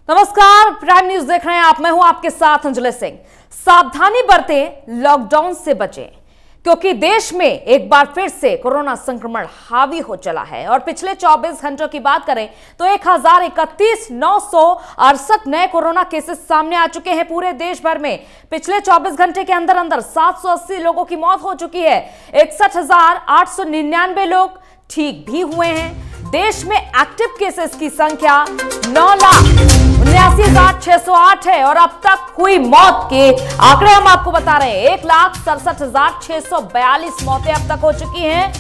नमस्कार, prime news देख रहे हैं आप। मैं हूं आपके साथ अंजलि सिंह। सावधानी बरतें, लॉकडाउन से बचें, क्योंकि देश में एक बार फिर से कोरोना संक्रमण हावी हो चला है। और पिछले 24 घंटों की बात करें तो 1031,968 नए कोरोना केसेस सामने आ चुके हैं पूरे देश भर में। पिछले 24 घंटे के अंदर अंदर 780 लोगों की मौत हो चुकी है। 61,899 लोग ठीक भी हुए हैं। देश में एक्टिव केसेस की संख्या 9,79,608 है और अब तक हुई मौत के आंकड़े हम आपको बता रहे हैं। 1,67,642 मौतें अब तक हो चुकी हैं।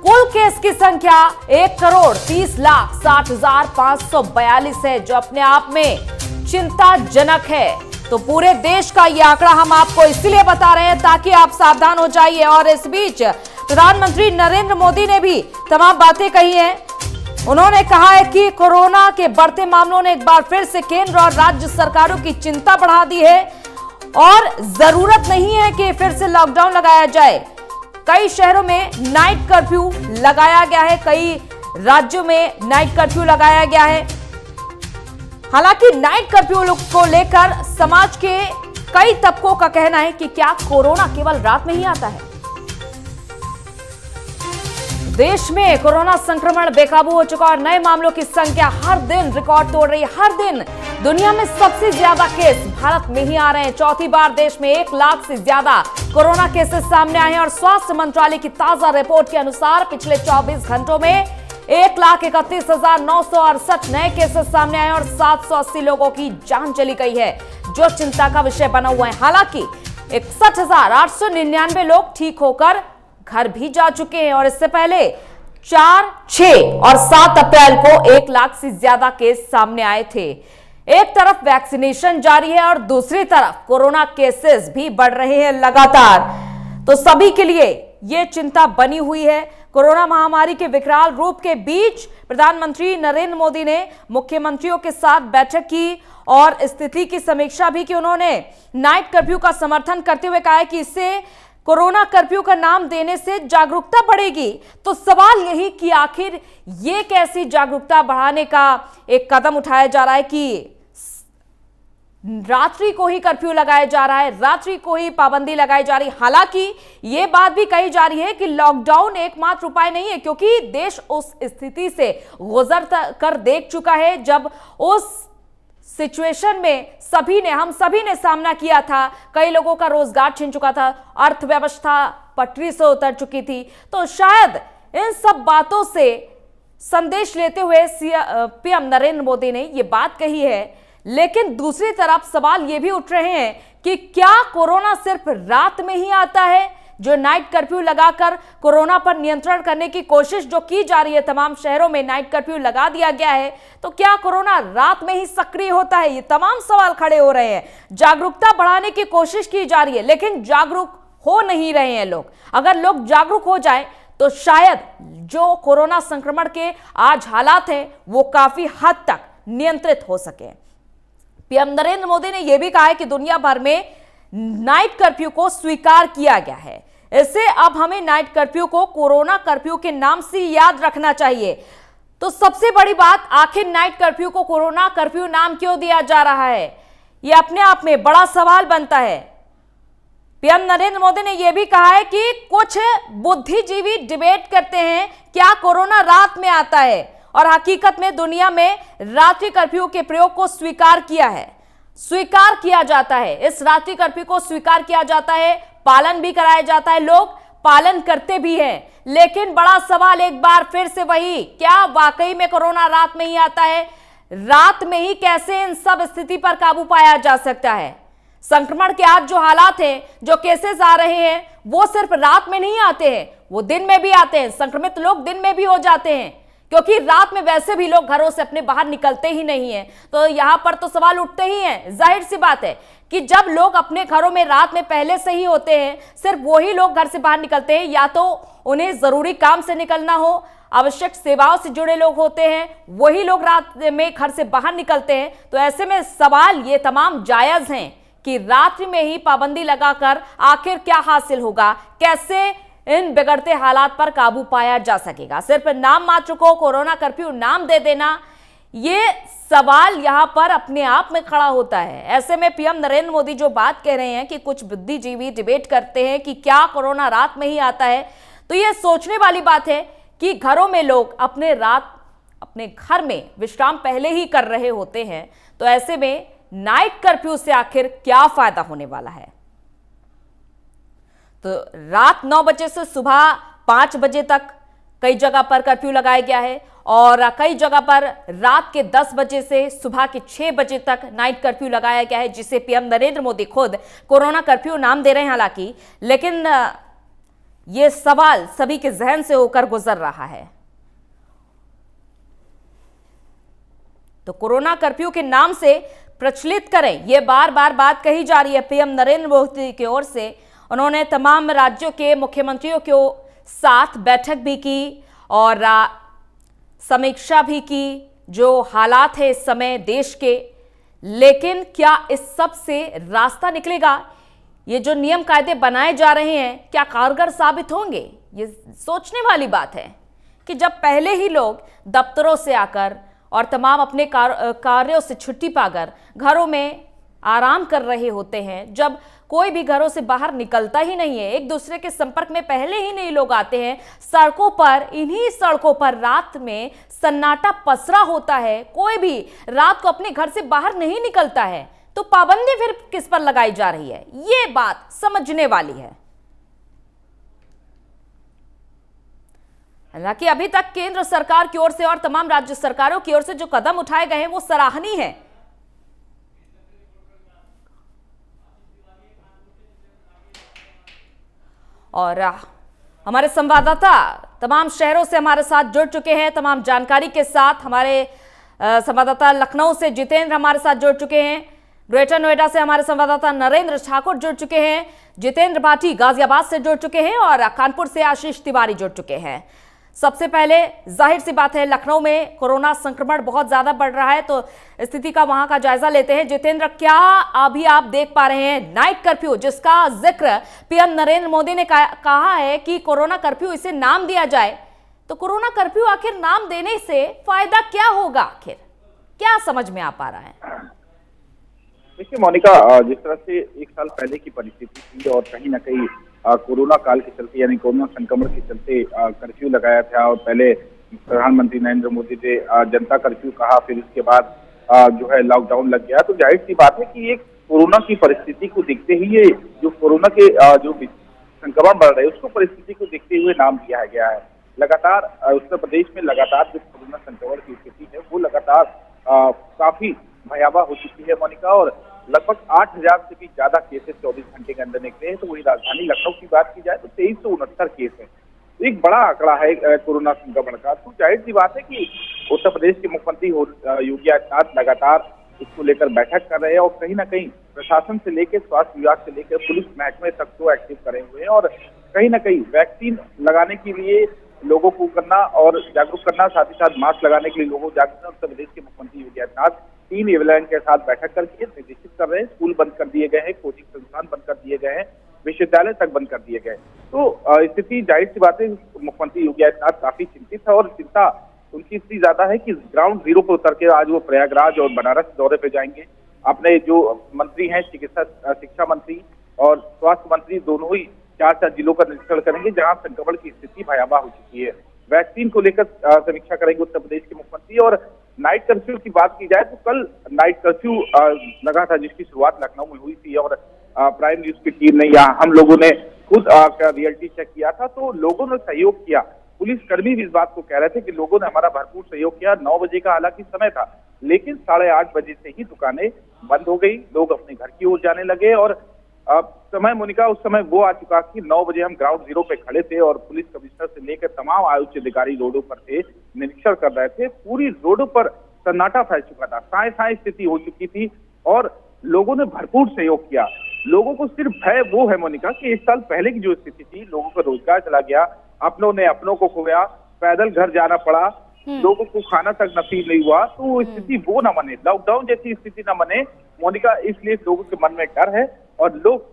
कुल केस की संख्या 1,60,60,542 है, जो अपने आप में चिंताजनक है। तो पूरे देश का यह आंकड़ा हम आपको इसलिए बता रहे हैं ताकि आप सावधान हो जाइए। और इस बीच प्रधानमंत्री नरेंद्र मोदी ने भी तमाम बातें कही हैं। उन्होंने कहा है कि कोरोना के बढ़ते मामलों ने एक बार फिर से केंद्र और राज्य सरकारों की चिंता बढ़ा दी है और जरूरत नहीं है कि फिर से लॉकडाउन लगाया जाए। कई शहरों में नाइट कर्फ्यू लगाया गया है, कई राज्यों में नाइट कर्फ्यू लगाया गया है। हालांकि नाइट कर्फ्यू को लेकर समाज के कई तबकों का कहना है कि क्या कोरोना केवल रात में ही आता है। देश में कोरोना संक्रमण बेकाबू हो चुका और नए मामलों की संख्या हर दिन रिकॉर्ड तोड़ रही है। हर दिन दुनिया में सबसे ज्यादा केस भारत में ही आ रहे हैं। चौथी बार देश में 1 लाख से ज्यादा कोरोना केसेस सामने आए हैं और स्वास्थ्य मंत्रालय की ताजा रिपोर्ट के अनुसार पिछले 24 घंटों में 1,31,968 नए केसेस सामने आए और 780 लोगों की जान चली गई है, जो चिंता का विषय बना हुआ है। हालांकि 61,899 लोग ठीक होकर घर भी जा चुके हैं और इससे पहले 4, 6 और 7 अप्रैल को 1 लाख से ज्यादा केस सामने आए थे। एक तरफ वैक्सीनेशन जारी है और दूसरी तरफ कोरोना केसेस भी बढ़ रहे हैं लगातार। तो सभी के लिए यह चिंता बनी हुई है। कोरोना महामारी के विकराल रूप के बीच प्रधानमंत्री नरेंद्र मोदी ने मुख्यमंत्रियों के साथ बैठक की और स्थिति की समीक्षा भी की। उन्होंने नाइट कर्फ्यू का समर्थन करते हुए कहा है कि इससे कोरोना कर्फ्यू का नाम देने से जागरूकता बढ़ेगी। तो सवाल यही कि आखिर ये कैसी जागरूकता बढ़ाने का एक कदम उठाया जा रहा है कि रात्रि को ही कर्फ्यू लगाया जा रहा है, रात्रि को ही पाबंदी लगाई जा रही है। हालांकि ये बात भी कही जा रही है कि लॉकडाउन एकमात्र उपाय नहीं है, क्योंकि देश उस स्थिति से गुजर कर देख चुका है जब उस सिचुएशन में हम सभी ने सामना किया था। कई लोगों का रोजगार छिन चुका था, अर्थव्यवस्था पटरी से उतर चुकी थी। तो शायद इन सब बातों से संदेश लेते हुए पीएम नरेंद्र मोदी ने यह बात कही है। लेकिन दूसरी तरफ सवाल ये भी उठ रहे हैं कि क्या कोरोना सिर्फ रात में ही आता है? जो नाइट कर्फ्यू लगाकर कोरोना पर नियंत्रण करने की कोशिश जो की जा रही है, तमाम शहरों में नाइट कर्फ्यू लगा दिया गया है, तो क्या कोरोना रात में ही सक्रिय होता है? ये तमाम सवाल खड़े हो रहे हैं। जागरूकता बढ़ाने की कोशिश की जा रही है, लेकिन जागरूक हो नहीं रहे हैं लोग। अगर लोग जागरूक हो जाए तो शायद जो कोरोना संक्रमण के आज हालात हैं वो काफी हद तक नियंत्रित हो सके। पीएम नरेंद्र मोदी ने यह भी कहा है कि दुनिया भर में नाइट कर्फ्यू को स्वीकार किया गया है। इससे अब हमें नाइट कर्फ्यू को कोरोना कर्फ्यू के नाम से याद रखना चाहिए। तो सबसे बड़ी बात, आखिर नाइट कर्फ्यू को कोरोना कर्फ्यू नाम क्यों दिया जा रहा है? यह अपने आप में बड़ा सवाल बनता है। पीएम नरेंद्र मोदी ने यह भी कहा है कि कुछ बुद्धिजीवी डिबेट करते हैं क्या कोरोना रात में आता है, और हकीकत में दुनिया में रात्रि कर्फ्यू के प्रयोग को स्वीकार किया जाता है। इस रात्रि कर्फ्यू को स्वीकार किया जाता है, पालन भी कराया जाता है, लोग पालन करते भी हैं। लेकिन बड़ा सवाल एक बार फिर से वही, क्या वाकई में कोरोना रात में ही आता है? रात में ही कैसे इन सब स्थिति पर काबू पाया जा सकता है? संक्रमण के आज जो हालात हैं, जो केसेस आ रहे हैं, वो सिर्फ रात में नहीं आते हैं, वो दिन में भी आते हैं। संक्रमित लोग दिन में भी हो जाते हैं, क्योंकि रात में वैसे भी लोग घरों से अपने बाहर निकलते ही नहीं है। तो यहां पर तो सवाल उठते ही हैं। जाहिर सी बात है कि जब लोग अपने घरों में रात में पहले से ही होते हैं, सिर्फ वही लोग घर से बाहर निकलते हैं, या तो उन्हें जरूरी काम से निकलना हो, आवश्यक सेवाओं से जुड़े लोग होते हैं, वही लोग रात में घर से बाहर निकलते हैं। तो ऐसे में सवाल ये तमाम जायज हैं कि रात्रि में ही पाबंदी लगाकर आखिर क्या हासिल होगा, कैसे इन बिगड़ते हालात पर काबू पाया जा सकेगा। सिर्फ नाम मात्र को कोरोना कर्फ्यू नाम दे देना ये सवाल यहां पर अपने आप में खड़ा होता है। ऐसे में पीएम नरेंद्र मोदी जो बात कह रहे हैं कि कुछ बुद्धिजीवी डिबेट करते हैं कि क्या कोरोना रात में ही आता है, तो ये सोचने वाली बात है कि घरों में लोग अपने घर में विश्राम पहले ही कर रहे होते हैं, तो ऐसे में नाइट कर्फ्यू से आखिर क्या फायदा होने वाला है। तो रात 9 बजे से सुबह 5 बजे तक कई जगह पर कर्फ्यू लगाया गया है और कई जगह पर रात के 10 बजे से सुबह के 6 बजे तक नाइट कर्फ्यू लगाया गया है, जिसे पीएम नरेंद्र मोदी खुद कोरोना कर्फ्यू नाम दे रहे हैं हालांकि, लेकिन यह सवाल सभी के जहन से होकर गुजर रहा है। तो कोरोना कर्फ्यू के नाम से प्रचलित करें, यह बार बार बात कही जा रही है पीएम नरेंद्र मोदी की ओर से। उन्होंने तमाम राज्यों के मुख्यमंत्रियों के साथ बैठक भी की और समीक्षा भी की जो हालात है इस समय देश के, लेकिन क्या इस सब से रास्ता निकलेगा? ये जो नियम कायदे बनाए जा रहे हैं क्या कारगर साबित होंगे? ये सोचने वाली बात है कि जब पहले ही लोग दफ्तरों से आकर और तमाम अपने कार्यों से छुट्टी पाकर घरों में आराम कर रहे होते हैं, जब कोई भी घरों से बाहर निकलता ही नहीं है, एक दूसरे के संपर्क में पहले ही नहीं लोग आते हैं, सड़कों पर, इन्हीं सड़कों पर रात में सन्नाटा पसरा होता है, कोई भी रात को अपने घर से बाहर नहीं निकलता है, तो पाबंदी फिर किस पर लगाई जा रही है? ये बात समझने वाली है। हालांकि अभी तक केंद्र सरकार की ओर से और तमाम राज्य सरकारों की ओर से जो कदम उठाए गए हैं वो सराहनीय है। और हमारे संवाददाता तमाम शहरों से हमारे साथ जुड़ चुके हैं तमाम जानकारी के साथ। हमारे संवाददाता लखनऊ से जितेंद्र हमारे साथ जुड़ चुके हैं, ग्रेटर नोएडा से हमारे संवाददाता नरेंद्र ठाकुर जुड़ चुके हैं, जितेंद्र भाटी गाजियाबाद से जुड़ चुके हैं और कानपुर से आशीष तिवारी जुड़ चुके हैं। सबसे पहले जाहिर सी बात है लखनऊ में कोरोना संक्रमण बहुत ज्यादा बढ़ रहा है, तो स्थिति का वहां का जायजा लेते हैं। जितेंद्र, क्या अभी आप देख पा रहे हैं नाइट कर्फ्यू जिसका जिक्र पीएम नरेंद्र मोदी ने कहा है कि कोरोना कर्फ्यू इसे नाम दिया जाए, तो कोरोना कर्फ्यू आखिर नाम देने से फायदा क्या होगा? आखिर क्या समझ में आ पा रहा है? देखिए मोनिका, जिस तरह से 1 साल पहले की परिस्थिति थी और कहीं ना कहीं कोरोना काल के चलते यानी कोरोना संक्रमण के चलते कर्फ्यू लगाया था और पहले प्रधानमंत्री नरेंद्र मोदी ने जनता कर्फ्यू कहा, फिर उसके बाद जो है लॉकडाउन लग गया, तो जाहिर सी बात है कि एक कोरोना की परिस्थिति को देखते ही ये जो कोरोना के जो संक्रमण बढ़ रहे हैं उसको परिस्थिति को देखते हुए नाम दिया गया है। लगातार उत्तर प्रदेश में लगातार जो कोरोना संक्रमण की स्थिति है वो लगातार काफी भयावह हो चुकी है मोनिका, और लगभग 8000 से भी ज्यादा केसेस 24 घंटे के अंदर निकले हैं। तो वही राजधानी लखनऊ की बात की जाए तो 2369 केस है, तो एक बड़ा आंकड़ा है कोरोना संक्रमण का। तो जाहिर सी बात है कि उत्तर प्रदेश के मुख्यमंत्री योगी आदित्यनाथ लगातार इसको लेकर बैठक कर रहे हैं और कहीं ना कहीं प्रशासन से लेकर स्वास्थ्य विभाग से लेकर पुलिस महकमे तक को एक्टिव करे हुए हैं और कहीं ना कहीं वैक्सीन लगाने के लिए लोगों को करना और जागरूक करना, साथ ही साथ मास्क लगाने के लिए लोगों को जागरूक करना। उत्तर प्रदेश के मुख्यमंत्री योगी आदित्यनाथ 3 एयरलाइन के साथ बैठक करके निर्देशित कर रहे हैं। स्कूल बंद कर दिए गए हैं, कोचिंग संस्थान बंद कर दिए गए हैं, विश्वविद्यालय तक बंद कर दिए गए। तो स्थिति जाहिर सी बात है मुख्यमंत्री योगी आदित्यनाथ काफी चिंतित है और चिंता उनकी इतनी ज्यादा है कि ग्राउंड जीरो पर उतर के आज वो प्रयागराज और बनारस दौरे पे जाएंगे। अपने जो मंत्री हैं चिकित्सा शिक्षा मंत्री और स्वास्थ्य मंत्री दोनों ही 4 जिलों का निरीक्षण करेंगे जहां संक्रमण की स्थिति भयावह हो चुकी है। वैक्सीन को लेकर समीक्षा करेंगे उत्तर प्रदेश के मुख्यमंत्री। और नाइट कर्फ्यू की बात की जाए तो कल नाइट कर्फ्यू लगा था जिसकी शुरुआत लखनऊ में हुई थी और प्राइम न्यूज की टीम ने या हम लोगों ने खुद रियलिटी चेक किया था, तो लोगों ने सहयोग किया। पुलिस कर्मी भी इस बात को कह रहे थे कि लोगों ने हमारा भरपूर सहयोग किया। 9 बजे का हालांकि समय था, लेकिन 8:30 बजे से ही दुकानें बंद हो गई, लोग अपने घर की ओर जाने लगे। और समय मोनिका उस समय वो आ चुका कि 9 बजे हम ग्राउंड जीरो पे खड़े थे और पुलिस कमिश्नर से लेकर तमाम आयुक्त अधिकारी रोडों पर थे, निरीक्षण कर रहे थे। पूरी रोडों पर सन्नाटा फैल चुका था, साए साए स्थिति हो चुकी थी और लोगों ने भरपूर सहयोग किया। लोगों को सिर्फ भय वो है मोनिका कि 1 साल पहले की जो स्थिति थी, लोगों का रोजगार चला गया, अपनों ने अपनों को खोया, पैदल घर जाना पड़ा, लोगों को खाना तक नसीब नहीं हुआ। तो स्थिति वो ना बने, लॉकडाउन जैसी स्थिति ना बने मोनिका, इसलिए लोगों के मन में डर है और लोग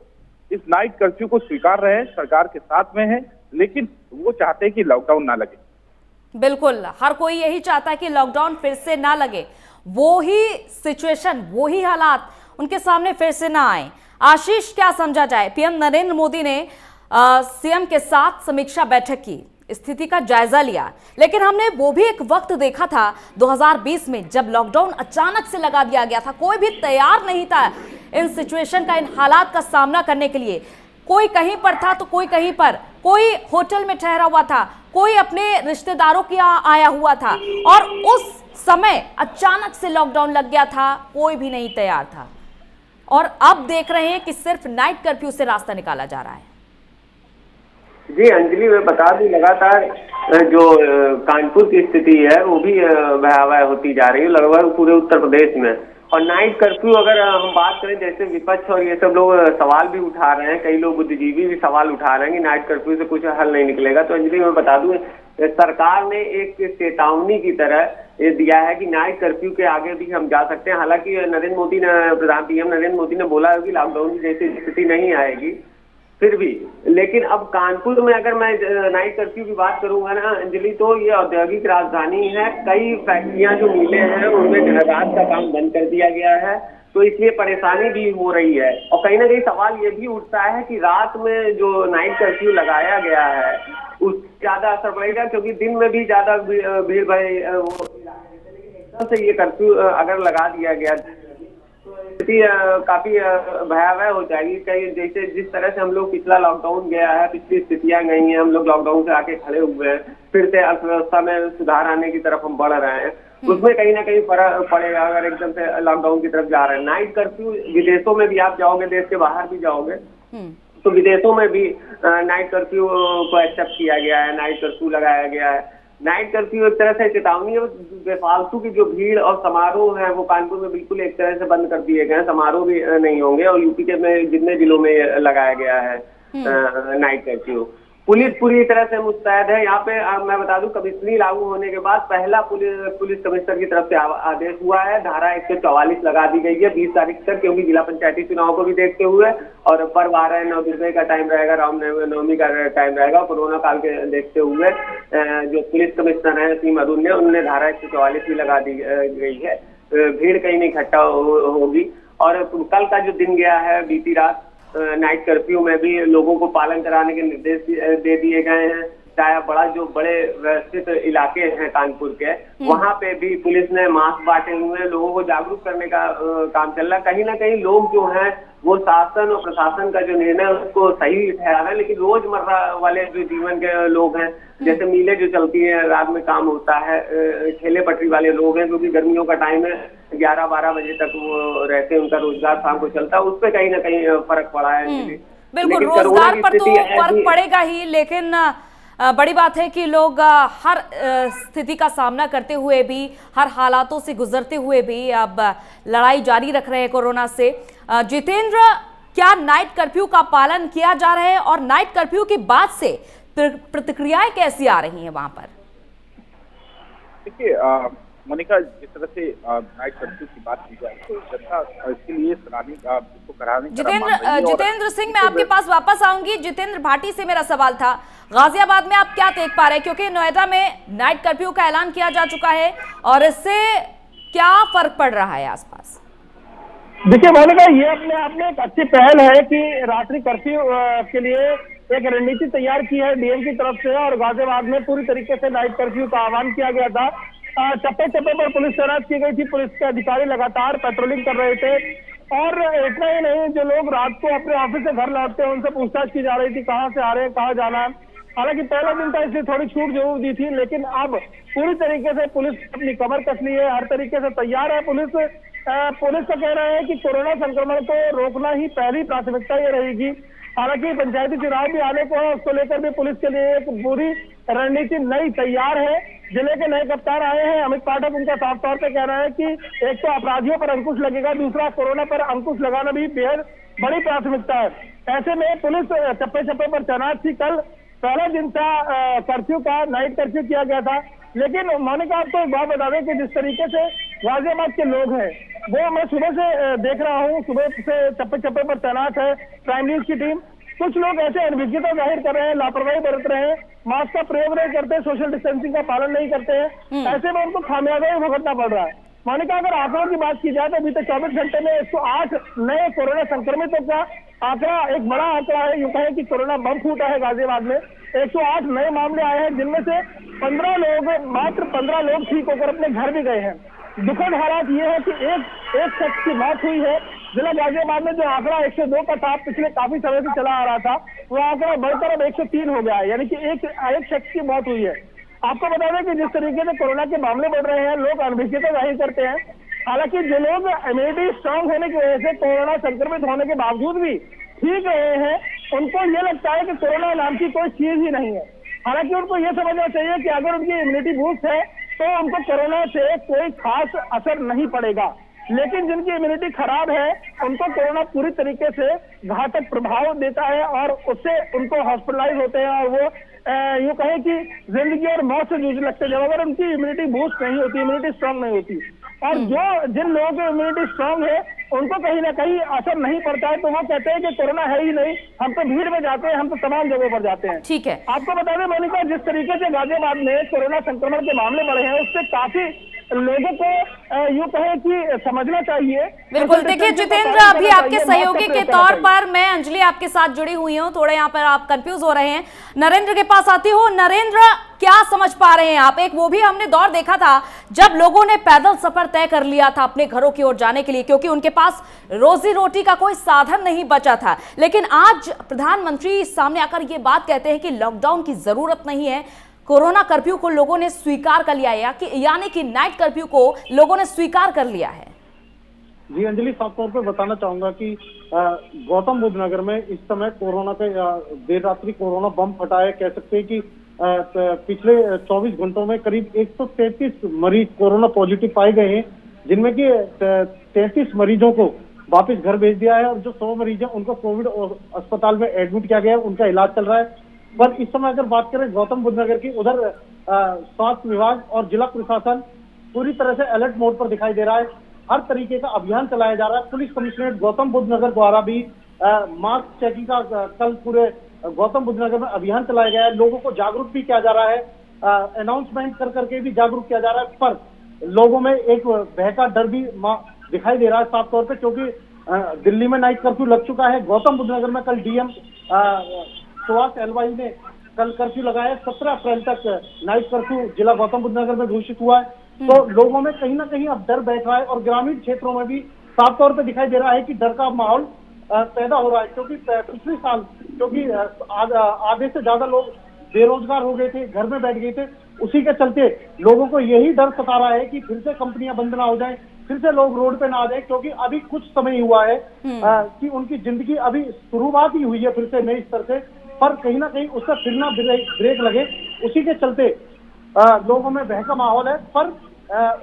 इस नाइट कर्फ्यू को स्वीकार रहे हैं, सरकार के साथ में है, लेकिन वो चाहते हैं कि लॉकडाउन ना लगे। बिल्कुल, हर कोई यही चाहता है कि लॉकडाउन फिर से ना लगे, वो ही सिचुएशन, वो ही हालात उनके सामने फिर से ना आए। आशीष, क्या समझा जाए? पीएम नरेंद्र मोदी ने सीएम के साथ समीक्षा बैठक की, स्थिति का जायजा लिया, लेकिन हमने वो भी एक वक्त देखा था 2020 में जब लॉकडाउन अचानक से लगा दिया गया था। कोई भी तैयार नहीं था इन सिचुएशन का, इन हालात का सामना करने के लिए। कोई कहीं पर था तो कोई कहीं पर, कोई होटल में ठहरा हुआ था, कोई अपने रिश्तेदारों के यहाँ आया हुआ था, और उस समय अचानक से लॉकडाउन लग गया था, कोई भी नहीं तैयार था। और अब देख रहे हैं कि सिर्फ नाइट कर्फ्यू से रास्ता निकाला जा रहा है। जी अंजलि, मैं बता दूं, लगातार जो कानपुर की स्थिति है वो भी भयावह होती जा रही है लगभग पूरे उत्तर प्रदेश में। और नाइट कर्फ्यू अगर हम बात करें, जैसे विपक्ष और ये सब लोग सवाल भी उठा रहे हैं, कई लोग बुद्धिजीवी भी सवाल उठा रहे हैं कि नाइट कर्फ्यू से कुछ हल नहीं निकलेगा, तो अंजलि मैं बता दूं, सरकार ने एक चेतावनी की तरह ये दिया है कि नाइट कर्फ्यू के आगे भी हम जा सकते हैं। हालांकि नरेंद्र मोदी ने, पीएम नरेंद्र मोदी ने बोला है कि लॉकडाउन जैसी स्थिति नहीं आएगी, फिर भी। लेकिन अब कानपुर में अगर मैं नाइट कर्फ्यू की बात करूंगा ना अंजलि, तो ये औद्योगिक राजधानी है, कई फैक्ट्रियां जो मिले हैं उनमें रात का काम बंद कर दिया गया है, तो इसलिए परेशानी भी हो रही है। और कहीं ना कहीं सवाल ये भी उठता है कि रात में जो नाइट कर्फ्यू लगाया गया है उससे ज्यादा असर पड़ेगा, क्योंकि दिन में भी ज्यादा भीड़ भाड़ वो, लेकिन एकदम से ये कर्फ्यू अगर लगा दिया गया तो स्थिति काफी भयावह हो जाएगी। कई जैसे जिस तरह से हम लोग पिछला लॉकडाउन गया है, पिछली स्थितियां गई हैं, हम लोग लॉकडाउन से आके खड़े हुए हैं, फिर से अर्थव्यवस्था में सुधार आने की तरफ हम बढ़ रहे हैं, उसमें कहीं ना कहीं फर्क पड़ेगा अगर एकदम से लॉकडाउन की तरफ जा रहे हैं। नाइट कर्फ्यू विदेशों में भी आप जाओगे, देश के बाहर भी जाओगे तो विदेशों में भी नाइट कर्फ्यू को एक्सेप्ट किया गया है, नाइट कर्फ्यू लगाया गया है। नाइट कर्फ्यू एक तरह से चेतावनी है। बेफालतू की जो भीड़ और समारोह है वो कानपुर में बिल्कुल एक तरह से बंद कर दिए गए हैं, समारोह भी नहीं होंगे। और यूपी के में जितने जिलों में लगाया गया है नाइट कर्फ्यू, पुलिस पूरी तरह से मुस्तैद है। यहाँ पे मैं बता दूं, कमिश्नरी लागू होने के बाद पहला पुलिस कमिश्नर की तरफ से आदेश हुआ है, धारा 144 लगा दी गई है 20 तारीख तक, क्योंकि जिला पंचायती चुनाव को भी देखते हुए और पर्व आ रहे हैं, नवदुर्गा का टाइम रहेगा, रामनवमी का टाइम रहेगा, कोरोना काल के देखते हुए जो पुलिस कमिश्नर है सीम अरुण ने, उन्होंने धारा 144 भी लगा दी गई है। भीड़ कहीं नहीं इकट्ठा होगी। और कल का जो दिन गया है, बीती रात नाइट कर्फ्यू में भी लोगों को पालन कराने के निर्देश दे दिए गए हैं। चाहे बड़े व्यवस्थित इलाके हैं कानपुर के, वहां पे भी पुलिस ने मास्क बांटे हुए हैं, लोगों को जागरूक करने का काम चल रहा है। कहीं ना कहीं लोग जो हैं वो शासन और प्रशासन का जो निर्णय है उसको सही ठहरा है, लेकिन रोजमर्रा वाले जो जीवन के लोग हैं, जैसे मिलें जो चलती है, रात में काम होता है, ठेले पटरी वाले लोग हैं, क्योंकि गर्मियों का टाइम है, 11-12 बजे तक वो रहते हैं, उनका रोजगार शाम को चलता है, उस पर कहीं ना कहीं फर्क पड़ा है। बिल्कुल, रोजगार पर तो फर्क पड़ेगा ही, लेकिन बड़ी बात है कि लोग हर स्थिति का सामना करते हुए भी, हर हालातों से गुजरते हुए भी अब लड़ाई जारी रख रहे हैं कोरोना से। जितेंद्र, क्या नाइट कर्फ्यू का पालन किया जा रहा है और नाइट कर्फ्यू के बाद से प्रतिक्रियाएं कैसी आ रही हैं वहां पर? देखिए मोनिका, जिस तरह से नाइट कर्फ्यू की बात की जाए तो जनता इसके लिए इसको कराने जितेंद्र सिंह, मैं आपके पास वापस आऊंगी। जितेंद्र भाटी से मेरा सवाल था, गाजियाबाद में आप क्या देख पा रहे हैं, क्योंकि नोएडा में नाइट कर्फ्यू का ऐलान किया जा चुका है और इससे क्या फर्क पड़ रहा है आसपास? देखिए मोनिका, ये अपने आप में एक अच्छी पहल है कि रात्रि कर्फ्यू के लिए एक रणनीति तैयार की है डीएम की तरफ से, और गाजियाबाद में पूरी तरीके से नाइट कर्फ्यू का आह्वान किया गया था। चप्पे चप्पे पर पुलिस तैनात की गई थी, पुलिस के अधिकारी लगातार पेट्रोलिंग कर रहे थे। और इतना ही नहीं, जो लोग रात को अपने ऑफिस से घर लौटते हैं उनसे पूछताछ की जा रही थी, कहाँ से आ रहे हैं, कहाँ जाना है। हालांकि पहला दिन था इसलिए थोड़ी छूट जरूर दी थी, लेकिन अब पूरी तरीके से पुलिस अपनी कमर कस ली है, हर तरीके से तैयार है पुलिस। पुलिस का कहना है कि कोरोना संक्रमण को रोकना ही पहली प्राथमिकता ये रहेगी। हालांकि पंचायती चुनाव भी आने को है, उसको लेकर भी पुलिस के लिए एक पूरी रणनीति नई तैयार है। जिले के नए कप्तान आए हैं अमित पाठक, उनका साफ तौर पे कहना है कि एक तो अपराधियों पर अंकुश लगेगा, दूसरा कोरोना पर अंकुश लगाना भी बेहद बड़ी प्राथमिकता है। ऐसे में पुलिस चप्पे चप्पे पर तैनात थी। कल पहला दिन था कर्फ्यू का, नाइट कर्फ्यू किया गया था। लेकिन मोनिका, आपको एक बात बता दें कि जिस तरीके से गाजियाबाद के लोग हैं वो मैं सुबह से देख रहा हूँ, सुबह से चप्पे चप्पे पर तैनात है प्राइम न्यूज की टीम। कुछ लोग ऐसे अनभिज्ञता जाहिर कर रहे हैं, लापरवाही बरत रहे हैं, मास्क का प्रयोग नहीं करते, सोशल डिस्टेंसिंग का पालन नहीं करते हैं, ऐसे में उनको खामियाजा ही भुगतना पड़ रहा है। मोनिका, अगर आंकड़ों की बात की जाए तो बीते 24 घंटे में 108 नए कोरोना संक्रमितों का आंकड़ा एक बड़ा आंकड़ा है। यूं कहें कि कोरोना बम फूटा है गाजियाबाद में। 108 नए मामले आए हैं, जिनमें से 15 लोग, मात्र 15 लोग ठीक होकर अपने घर भी गए हैं। दुखद हालात ये है कि एक शख्स की मौत हुई है। जिला गाजियाबाद में जो आंकड़ा 102 का था, पिछले काफी समय से चला आ रहा था, वो आंकड़ा बढ़कर अब 103 हो गया है, यानी कि एक शख्स की मौत हुई है। आपको बता दें कि जिस तरीके से कोरोना के मामले बढ़ रहे हैं, लोग अनभिज्ञता जाहिर करते हैं। हालांकि जो लोग इम्यूनिटी स्ट्रांग होने की वजह से कोरोना संक्रमित होने के बावजूद भी ठीक रहे हैं, उनको ये लगता है कि कोरोना नाम की कोई चीज ही नहीं है। हालांकि उनको ये समझना चाहिए कि अगर उनकी इम्यूनिटी बूस्ट है तो उनको कोरोना से कोई खास असर नहीं पड़ेगा, लेकिन जिनकी इम्यूनिटी खराब है उनको कोरोना पूरी तरीके से घातक प्रभाव देता है और उससे उनको हॉस्पिटलाइज होते हैं और वो यूं कहें कि जिंदगी और मौत से जूझने लगते हैं, जब अगर उनकी इम्यूनिटी बूस्ट नहीं होती, इम्यूनिटी स्ट्रांग नहीं होती। और जिन लोगों की इम्यूनिटी स्ट्रांग है उनको कहीं ना कहीं असर नहीं पड़ता है, तो वो कहते हैं कि कोरोना है ही नहीं, हम तो भीड़ में जाते हैं, हम तो तमाम जगहों पर जाते हैं। ठीक है, आपको बता दें मोनिका, जिस तरीके से गाजियाबाद में कोरोना संक्रमण के मामले बढ़े हैं, उससे काफी लोगों को यूं कहें कि समझना चाहिए। बिल्कुल। देखिए जितेंद्र, अभी आपके सहयोगी के तौर पर मैं अंजलि आपके साथ जुड़ी हुई हूँ, थोड़े यहाँ पर आप कंफ्यूज हो रहे हैं। नरेंद्र के पास आती हो। नरेंद्र, क्या समझ पा रहे हैं आप? एक वो भी हमने दौर देखा था जब लोगों ने पैदल सफर तय कर लिया था अपने घरों की ओर जाने के लिए, क्योंकि उनके पास रोजी रोटी का कोई साधन नहीं बचा था। लेकिन आज प्रधानमंत्री सामने आकर ये बात कहते हैं कि लॉकडाउन की जरूरत नहीं है, कोरोना कर्फ्यू को लोगों ने स्वीकार कर लिया है, यानी कि नाइट कर्फ्यू को लोगों ने स्वीकार कर लिया है। जी अंजलि, साफ तौर पे बताना चाहूंगा कि गौतम बुद्ध नगर में इस समय कोरोना का देर रात्रि कोरोना बम फटा है। कह सकते हैं कि पिछले 24 घंटों में करीब 133 मरीज कोरोना पॉजिटिव पाए गए हैं, जिनमें कि 33 मरीजों को वापस घर भेज दिया है और जो 100 मरीज हैं उनको कोविड अस्पताल में एडमिट किया गया है, उनका इलाज चल रहा है। पर इस समय अगर बात करें गौतम बुद्ध नगर की, उधर स्वास्थ्य विभाग और जिला प्रशासन पूरी तरह से अलर्ट मोड पर दिखाई दे रहा है। हर तरीके का अभियान चलाया जा रहा है। पुलिस कमिश्नरेट गौतम बुद्ध नगर द्वारा भी मास्क चेकिंग का कल पूरे गौतम बुद्ध नगर में अभियान चलाया गया है। लोगों को जागरूक भी किया जा रहा है, अनाउंसमेंट कर करके भी जागरूक किया जा रहा है। पर लोगों में एक भय का डर भी दिखाई दे रहा है साफ तौर पर, क्योंकि दिल्ली में नाइट कर्फ्यू लग चुका है। गौतम बुद्ध नगर में कल डीएम सुभाष एलवाई ने कल कर्फ्यू लगाया। 17 अप्रैल तक नाइट कर्फ्यू जिला गौतम बुद्ध नगर में घोषित हुआ है। तो लोगों में कहीं ना कहीं अब डर बैठ रहा है और ग्रामीण क्षेत्रों में भी साफ तौर पर दिखाई दे रहा है कि डर का माहौल पैदा हो रहा है, क्योंकि पिछले साल क्योंकि आधे से ज्यादा लोग बेरोजगार हो गए थे, घर में बैठ गए थे, उसी के चलते लोगों को यही डर सता रहा है कि फिर से कंपनियां बंद ना हो जाएं, फिर से लोग रोड पे ना आ जाएं, क्योंकि अभी कुछ समय ही हुआ है कि उनकी जिंदगी अभी शुरुआत ही हुई है फिर से नई स्तर से। पर कहीं ना कहीं उसका फिर ना ब्रेक लगे, उसी के चलते लोगों में भय का माहौल है। पर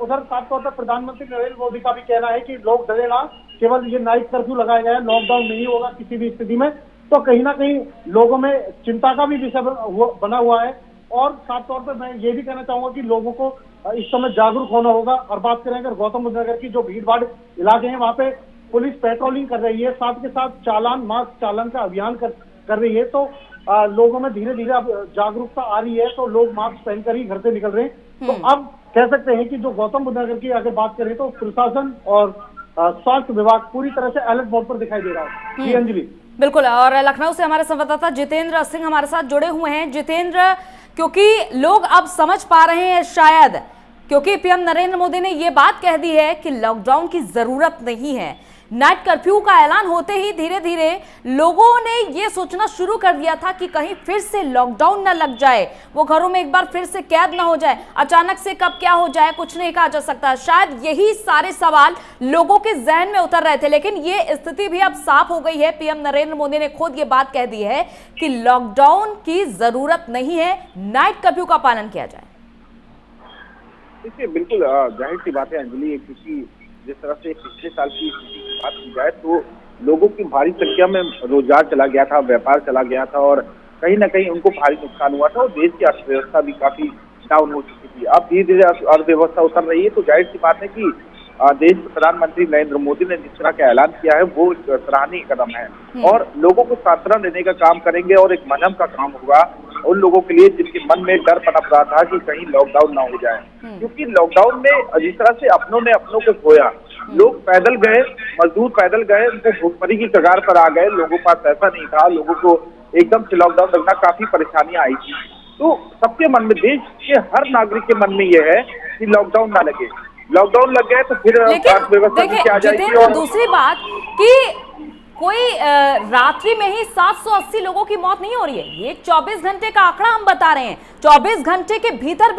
उधर साफ तौर पर प्रधानमंत्री नरेंद्र मोदी का भी कहना है कि लोग डरे ना, केवल ये नाइट कर्फ्यू लगाया गया है, लॉकडाउन नहीं होगा किसी भी स्थिति में। तो कहीं ना कहीं लोगों में चिंता का भी विषय बना हुआ है। और साफ तौर पर मैं ये भी कहना चाहूंगा कि लोगों को इस समय जागरूक होना होगा। और बात करें अगर गौतम बुद्ध नगर की जो भीड़ भाड़ इलाके हैं, वहाँ पे पुलिस पेट्रोलिंग कर रही है, साथ के साथ मास्क चालान का अभियान कर रही है। तो लोगों में धीरे धीरे अब जागरूकता आ रही है, तो लोग मास्क पहनकर ही घर से निकल रहे हैं। तो अब कह सकते हैं कि जो गौतम बुद्ध नगर की अगर बात करें तो प्रशासन और स्वास्थ्य विभाग पूरी तरह से अलर्ट मोड पर दिखाई दे रहा है। जी अंजलि। बिल्कुल। और लखनऊ से हमारे संवाददाता जितेंद्र सिंह हमारे साथ जुड़े हुए हैं। जितेंद्र, क्योंकि लोग अब समझ पा रहे हैं शायद, क्योंकि पीएम नरेंद्र मोदी ने ये बात कह दी है कि लॉकडाउन की जरूरत नहीं है, नाइट कर्फ्यू का ऐलान होते ही धीरे धीरे लोगों ने ये सोचना शुरू कर दिया था कि कहीं फिर से लॉकडाउन न लग जाए, वो घरों में एक बार फिर से कैद न हो जाए, अचानक से कब क्या हो जाए कुछ नहीं कहा जा सकता। शायद यही सारे सवाल लोगों के जहन में उतर रहे थे, लेकिन ये स्थिति भी अब साफ हो गई है। पीएम नरेंद्र मोदी ने खुद ये बात कह दी है कि लॉकडाउन की जरूरत नहीं है, नाइट कर्फ्यू का पालन किया जाए। देखिए बिल्कुल जाहिर सी बात है अंजलि, क्योंकि जिस तरह से पिछले साल की स्थिति की बात की जाए तो लोगों की भारी संख्या में रोजगार चला गया था, व्यापार चला गया था और कहीं ना कहीं उनको भारी नुकसान हुआ था और देश की अर्थव्यवस्था भी काफी डाउन हो चुकी थी। अब धीरे धीरे अर्थव्यवस्था उतर रही है, तो जाहिर सी बात है कि देश के प्रधानमंत्री नरेंद्र मोदी ने जिस तरह का ऐलान किया है वो एक सराहनीय कदम है और लोगों को सांत्वना देने का काम करेंगे और एक मलहम का काम होगा उन लोगों के लिए जिनके मन में डर पनप रहा था कि कहीं लॉकडाउन ना हो जाए। क्योंकि लॉकडाउन में जिस तरह से अपनों ने अपनों को खोया, लोग पैदल गए, मजदूर पैदल गए, उनको भूखमरी की कगार पर आ गए, लोगों के पास पैसा नहीं था, लोगों को एकदम से लॉकडाउन लगना काफी परेशानियां आई थी। तो सबके मन में, देश के हर नागरिक के मन में यह है कि लॉकडाउन ना लगे। लॉकडाउन लग गए तो फिर अर्थव्यवस्था नीचे आ जाएगी। और दूसरी बात कि कोई रात्रि में ही 780 लोगों की मौत नहीं हो रही है, ये 24 घंटे का आंकड़ा हम बता रहे हैं। 24 घंटे के भीतर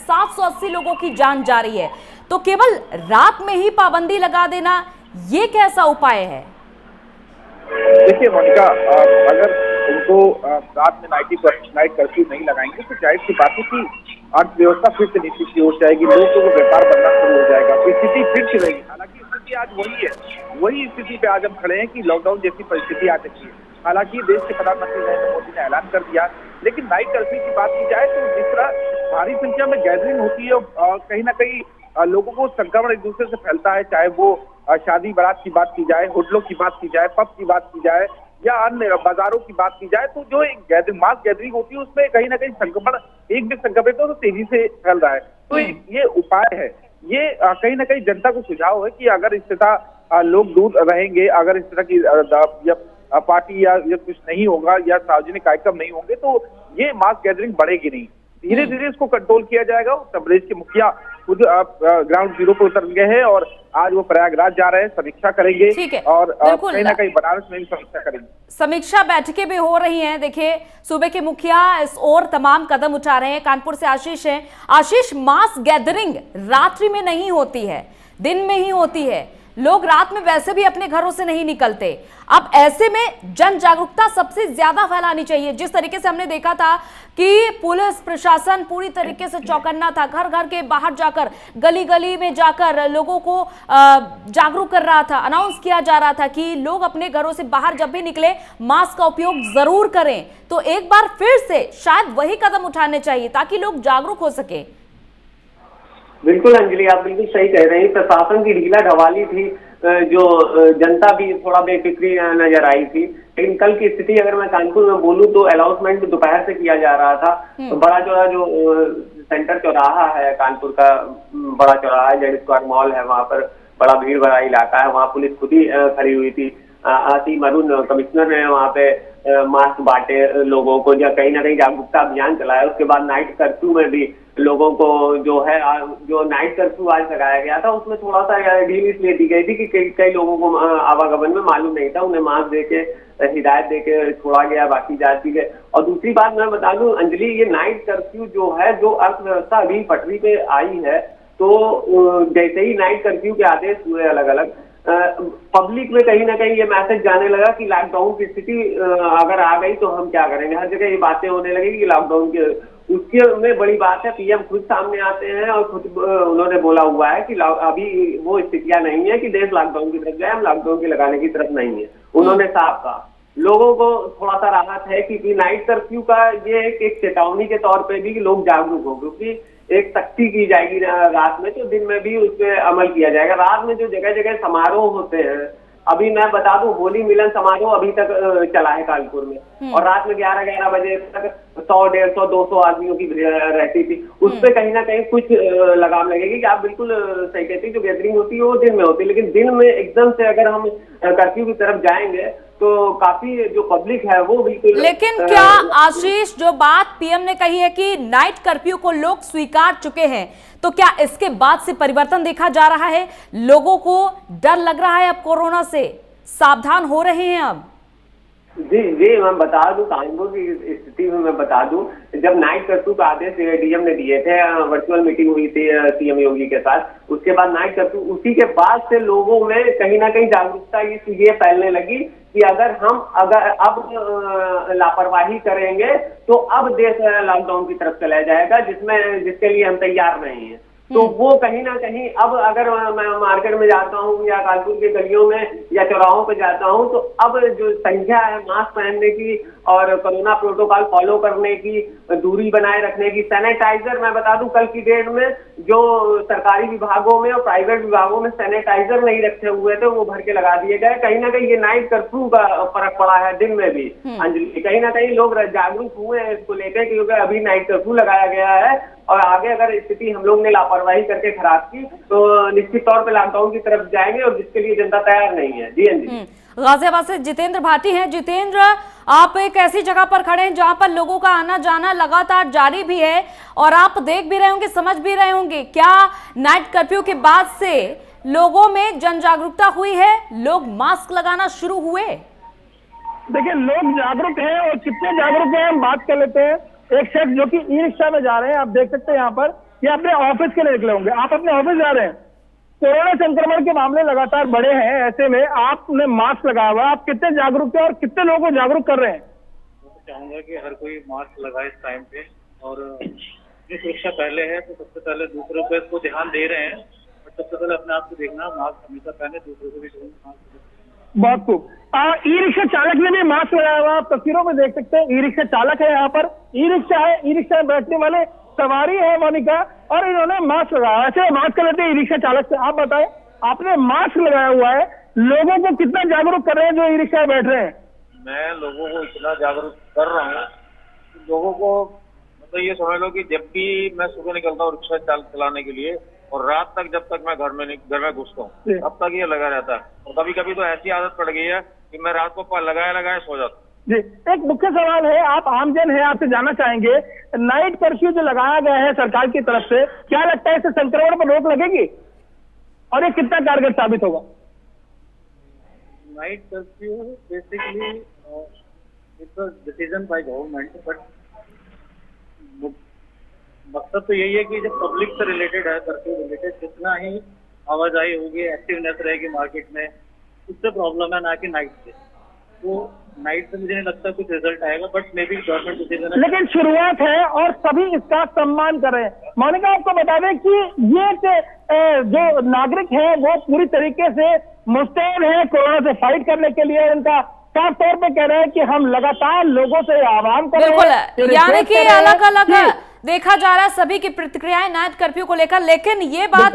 780 लोगों की जान जा रही है, तो केवल रात में ही पाबंदी लगा देना ये कैसा उपाय है? देखिए मोनिका, अगर उनको रात में नाइट कर्फ्यू नहीं लगाएंगे तो जाहिर सी बात है कि अर्थव्यवस्था फिर से नीचे की ओर जाएगी, लोगों को व्यापार बनना शुरू हो जाएगा, स्थिति फिर से रहेगी। हालांकि स्थिति आज वही है, वही स्थिति पे आज हम खड़े हैं कि लॉकडाउन जैसी परिस्थिति आ चुकी है। हालांकि देश के प्रधानमंत्री नरेंद्र मोदी ने ऐलान कर दिया, लेकिन नाइट कर्फ्यू की बात की जाए तो जिस तरह भारी संख्या में गैदरिंग होती है, कहीं ना कहीं लोगों को संक्रमण एक दूसरे से फैलता है, चाहे वो शादी बारात की बात की जाए, होटलों की बात की जाए, पब की बात की जाए या अन्य बाजारों की बात की जाए, तो जो एक मास गैदरिंग होती है उसमें कहीं ना कहीं संक्रमण एक भी संक्रमित हो तो तेजी से फैल रहा है। तो ये उपाय है, ये कहीं ना कहीं जनता को सुझाव है कि अगर इस तरह लोग दूर रहेंगे, अगर इस तरह की पार्टी या कुछ नहीं होगा या सार्वजनिक कार्यक्रम नहीं होंगे तो ये मास गैदरिंग बढ़ेगी नहीं। धीरे धीरे इसको कंट्रोल किया जाएगा। उत्तर प्रदेश के मुखिया खुद ग्राउंड जीरो पर उतर गए हैं और आज वो प्रयागराज जा रहे हैं, समीक्षा करेंगे और कहीं ना कहीं बनारस में भी समीक्षा करेंगे। समीक्षा बैठकें भी हो रही हैं। देखिए, सूबे के मुखिया इस ओर तमाम कदम उठा रहे हैं। कानपुर से आशीष हैं। आशीष, मास गैदरिंग रात्रि में नहीं होती है, दिन में ही होती है। लोग रात में वैसे भी अपने घरों से नहीं निकलते। अब ऐसे में जन जागरूकता सबसे ज्यादा फैलानी चाहिए। जिस तरीके से हमने देखा था कि पुलिस प्रशासन पूरी तरीके से चौकन्ना था, घर घर के बाहर जाकर, गली गली में जाकर लोगों को जागरूक कर रहा था, अनाउंस किया जा रहा था कि लोग अपने घरों से बाहर जब भी निकले मास्क का उपयोग जरूर करें। तो एक बार फिर से शायद वही कदम उठाने चाहिए ताकि लोग जागरूक हो सके। बिल्कुल अंजलि, आप बिल्कुल सही कह रहे हैं। प्रशासन की ढीला ढवाली थी, जो जनता भी थोड़ा बेफिक्री नजर आई थी। लेकिन कल की स्थिति अगर मैं कानपुर में बोलूं तो अनाउंसमेंट दोपहर से किया जा रहा था। तो बड़ा चौराहा जो सेंटर चौराहा है कानपुर का, बड़ा चौराहा है, जेड स्क्वायर मॉल है, वहां पर बड़ा भीड़ भरा इलाका है। वहां पुलिस खुद ही खड़ी हुई थी। आसिम अरुण कमिश्नर ने वहां पे मास्क बांटे लोगों को, या कहीं ना कहीं जागरूकता अभियान चलाया। उसके बाद नाइट कर्फ्यू में भी लोगों को जो नाइट कर्फ्यू आज लगाया गया था उसमें थोड़ा सा ढील इसलिए दी गई थी कि कई लोगों को आवागमन में मालूम नहीं था, उन्हें मास्क देके हिदायत देके छोड़ा गया, बाकी जाती गए। और दूसरी बात मैं बता दूं अंजलि, ये नाइट कर्फ्यू जो है, जो अर्थव्यवस्था अभी पटरी पे आई है, तो जैसे ही नाइट कर्फ्यू के आदेश हुए अलग अलग, पब्लिक में कहीं ना कहीं ये मैसेज जाने लगा कि लॉकडाउन की स्थिति अगर आ गई तो हम क्या करेंगे। हर जगह ये बातें होने लगी कि लॉकडाउन के, उसके में बड़ी बात है पीएम खुद सामने आते हैं और खुद उन्होंने बोला हुआ है कि अभी वो स्थितियां नहीं है कि देश लॉकडाउन की तरफ जाए, हम लॉकडाउन के लगाने की तरफ नहीं है। उन्होंने साफ कहा। लोगों को थोड़ा सा राहत है कि नाइट कर्फ्यू का ये एक चेतावनी के तौर पे भी लोग जागरूक हो, क्योंकि एक सख्ती की जाएगी रात में, तो दिन में भी उस पर अमल किया जाएगा। रात में जो जगह जगह समारोह होते हैं, अभी मैं बता दूं होली मिलन समारोह अभी तक चला है कानपुर में, और रात में 11 बजे तक 100, 150, 200 आदमियों की रहती थी। उस पर कहीं ना कहीं कुछ लगाम लगेगी कि आप बिल्कुल सही कहती, जो गैदरिंग होती है वो दिन में होती है, लेकिन दिन में एकदम से अगर हम कर्फ्यू की तरफ जाएंगे तो काफी जो पब्लिक है वो बिल्कुल। लेकिन क्या आशीष, जो बात पीएम ने कही है कि नाइट कर्फ्यू को लोग स्वीकार चुके हैं, तो क्या इसके बाद से परिवर्तन देखा जा रहा है? लोगों को डर लग रहा है अब कोरोना से, सावधान हो रहे हैं अब? जी मैं बता दूं, कानपुर की स्थिति में मैं बता दूं, जब नाइट कर्फ्यू का आदेश डीएम ने दिए थे, वर्चुअल मीटिंग हुई थी सीएम योगी के साथ, उसके बाद नाइट कर्फ्यू, उसी के बाद से लोगों में कहीं ना कहीं जागरूकता ये फैलने लगी कि अगर अब लापरवाही करेंगे तो अब देश लॉकडाउन की तरफ चला जाएगा, जिसके लिए हम तैयार नहीं है। तो वो कहीं ना कहीं अब अगर मैं मार्केट में जाता हूँ या कानपुर के गलियों में या चौराहों पे जाता हूँ, तो अब जो संख्या है मास्क पहनने की और कोरोना प्रोटोकॉल फॉलो करने की, दूरी बनाए रखने की, सैनिटाइजर, मैं बता दूं कल की डेट में जो सरकारी विभागों में और प्राइवेट विभागों में सैनिटाइजर नहीं रखे हुए थे वो भर के लगा दिए गए। कहीं ना कहीं ये नाइट कर्फ्यू का फर्क पड़ा है दिन में भी। अंजलि, कहीं ना कहीं लोग जागरूक हुए हैं इसको लेकर, क्योंकि अभी नाइट कर्फ्यू लगाया गया है और आगे अगर स्थिति हम लोग ने लापरवाही करके खराब की तो निश्चित तौर पे लॉकडाउन की तरफ जाएंगे, और जिसके लिए जनता तैयार नहीं है। जी अंजलि। गाजियाबाद से जितेंद्र भाटी हैं। जितेंद्र, आप एक ऐसी जगह पर खड़े हैं जहां पर लोगों का आना जाना लगातार जारी भी है और आप देख भी रहे होंगे, समझ भी रहे होंगे, क्या नाइट कर्फ्यू के बाद से लोगों में जन जागरूकता हुई है? लोग मास्क लगाना शुरू हुए? देखिए, लोग जागरूक हैं और कितने जागरूक हैं हम बात कर लेते हैं। एक शख्स जो कि ई रिक्शा में जा रहे हैं, आप देख सकते हैं यहाँ पर, ये अपने ऑफिस के लिए निकले होंगे। आप अपने ऑफिस जा रहे हैं, कोरोना संक्रमण के मामले लगातार बढ़े हैं, ऐसे में आपने मास्क लगाया हुआ, आप कितने जागरूक हैं और कितने लोगों को जागरूक कर रहे हैं? चाहूंगा कि हर कोई मास्क लगाए इस टाइम पे, और जो सुरक्षा पहले है तो सबसे पहले दूसरों पे इसको ध्यान दे रहे हैं, और सबसे पहले अपने आप को देखना, मास्क हमेशा पहने, दूसरों को भी मास्क। बहुत खूब। ई रिक्शा चालक ने भी मास्क लगाया हुआ, आप तस्वीरों में देख सकते हैं। ई रिक्शा चालक है, यहाँ पर ई रिक्शा है, ई रिक्शा में बैठने वाले सवारी है मोनिका, और इन्होंने मास्क लगाया। अच्छा, बात कर लेते हैं ई रिक्शा चालक से। आप बताएं, आपने मास्क लगाया हुआ है, लोगों को कितना जागरूक कर रहे हैं जो ई रिक्शा में बैठ रहे हैं? मैं लोगों को इतना जागरूक कर रहा हूँ, लोगों को मतलब ये समझ लो कि जब भी मैं सुबह निकलता हूँ रिक्शा चलाने के लिए और रात तक जब तक मैं घर में घुसता हूँ तब तक ये लगा रहता है, और कभी कभी तो ऐसी आदत पड़ गई है कि मैं रात को लगाए सो जाता हूँ। जी, एक मुख्य सवाल है, आप आमजन है, आपसे जानना चाहेंगे, नाइट कर्फ्यू जो लगाया गया है सरकार की तरफ से, क्या लगता है इससे संक्रमण पर रोक लगेगी और ये कितना कारगर साबित होगा? Night curfew basically it's a decision by government, but मकसद तो यही है कि जब पब्लिक से रिलेटेड है, कर्फ्यू रिलेटेड, जितना ही आवाजाही होगी, एक्टिवनेस रहेगी मार्केट में, उससे प्रॉब्लम है, ना कि नाइट से। तो नाइट से मुझे नहीं लगता कुछ रिजल्ट आएगा, but may be government decision है, लेकिन शुरुआत है और सभी इसका सम्मान कर रहे हैं। मोनिका, आपको बता दें कि ये जो नागरिक है वो पूरी तरीके से मुस्तैद है कोरोना से फाइट करने के लिए। उनका साफ तौर पे कह रहे हैं कि हम लगातार लोगों से आह्वान कर रहे हैं, बिल्कुल, यानी कि अलग अलग देखा जा रहा है सभी की प्रतिक्रियाएं नाइट कर्फ्यू को लेकर, लेकिन ये बात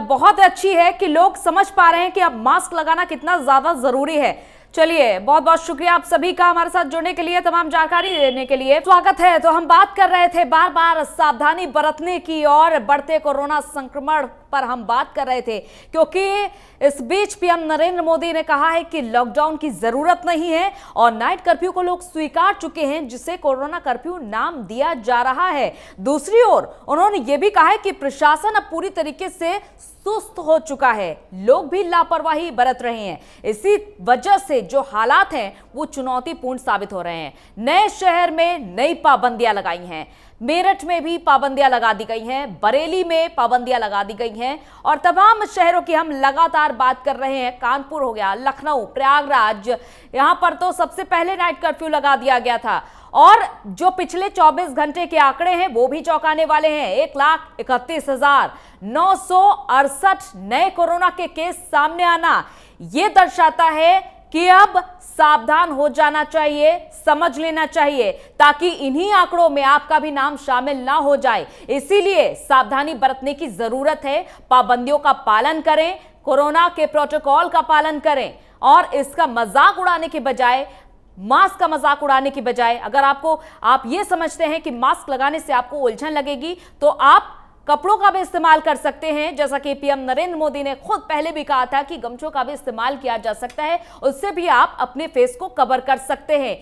बहुत अच्छी है कि लोग समझ पा रहे हैं कि अब मास्क लगाना कितना ज्यादा जरूरी है। चलिए, बहुत बहुत शुक्रिया आप सभी का हमारे साथ जुड़ने के लिए, तमाम जानकारी देने के लिए स्वागत है। तो हम बात कर रहे थे बार बार सावधानी बरतने की और बढ़ते कोरोना संक्रमण पर हम बात कर रहे थे, क्योंकि इस बीच पीएम नरेंद्र मोदी ने कहा है कि लॉकडाउन की जरूरत नहीं है और नाइट कर्फ्यू को लोग स्वीकार चुके हैं, जिसे कोरोना कर्फ्यू नाम दिया जा रहा है। दूसरी ओर उन्होंने ये भी कहा है कि प्रशासन अब पूरी तरीके से सुस्त हो चुका है, लोग भी लापरवाही बरत रहे हैं। इसी वजह से जो हालात हैं वो चुनौतीपूर्ण साबित हो रहे हैं। नए शहर में नई पाबंदियां लगाई हैं, मेरठ में भी पाबंदियां लगा दी गई हैं, बरेली में पाबंदियां लगा दी गई हैं, और तमाम शहरों की हम लगातार बात कर रहे हैं। कानपुर हो गया, लखनऊ, प्रयागराज, यहां पर तो सबसे पहले नाइट कर्फ्यू लगा दिया गया था। और जो पिछले 24 घंटे के आंकड़े हैं वो भी चौंकाने वाले हैं। 1,31,968 नए कोरोना के केस सामने आना यह दर्शाता है कि अब सावधान हो जाना चाहिए, समझ लेना चाहिए, ताकि इन्हीं आंकड़ों में आपका भी नाम शामिल ना हो जाए। इसीलिए सावधानी बरतने की जरूरत है। पाबंदियों का पालन करें, कोरोना के प्रोटोकॉल का पालन करें, और इसका मजाक उड़ाने के बजाय, मास्क का मजाक उड़ाने की बजाय, अगर आप ये समझते हैं कि मास्क लगाने से आपको उलझन लगेगी तो आप कपड़ों का भी इस्तेमाल कर सकते हैं। जैसा कि पीएम नरेंद्र मोदी ने खुद पहले भी कहा था कि गमछों का भी इस्तेमाल किया जा सकता है, उससे भी आप अपने फेस को कवर कर सकते हैं।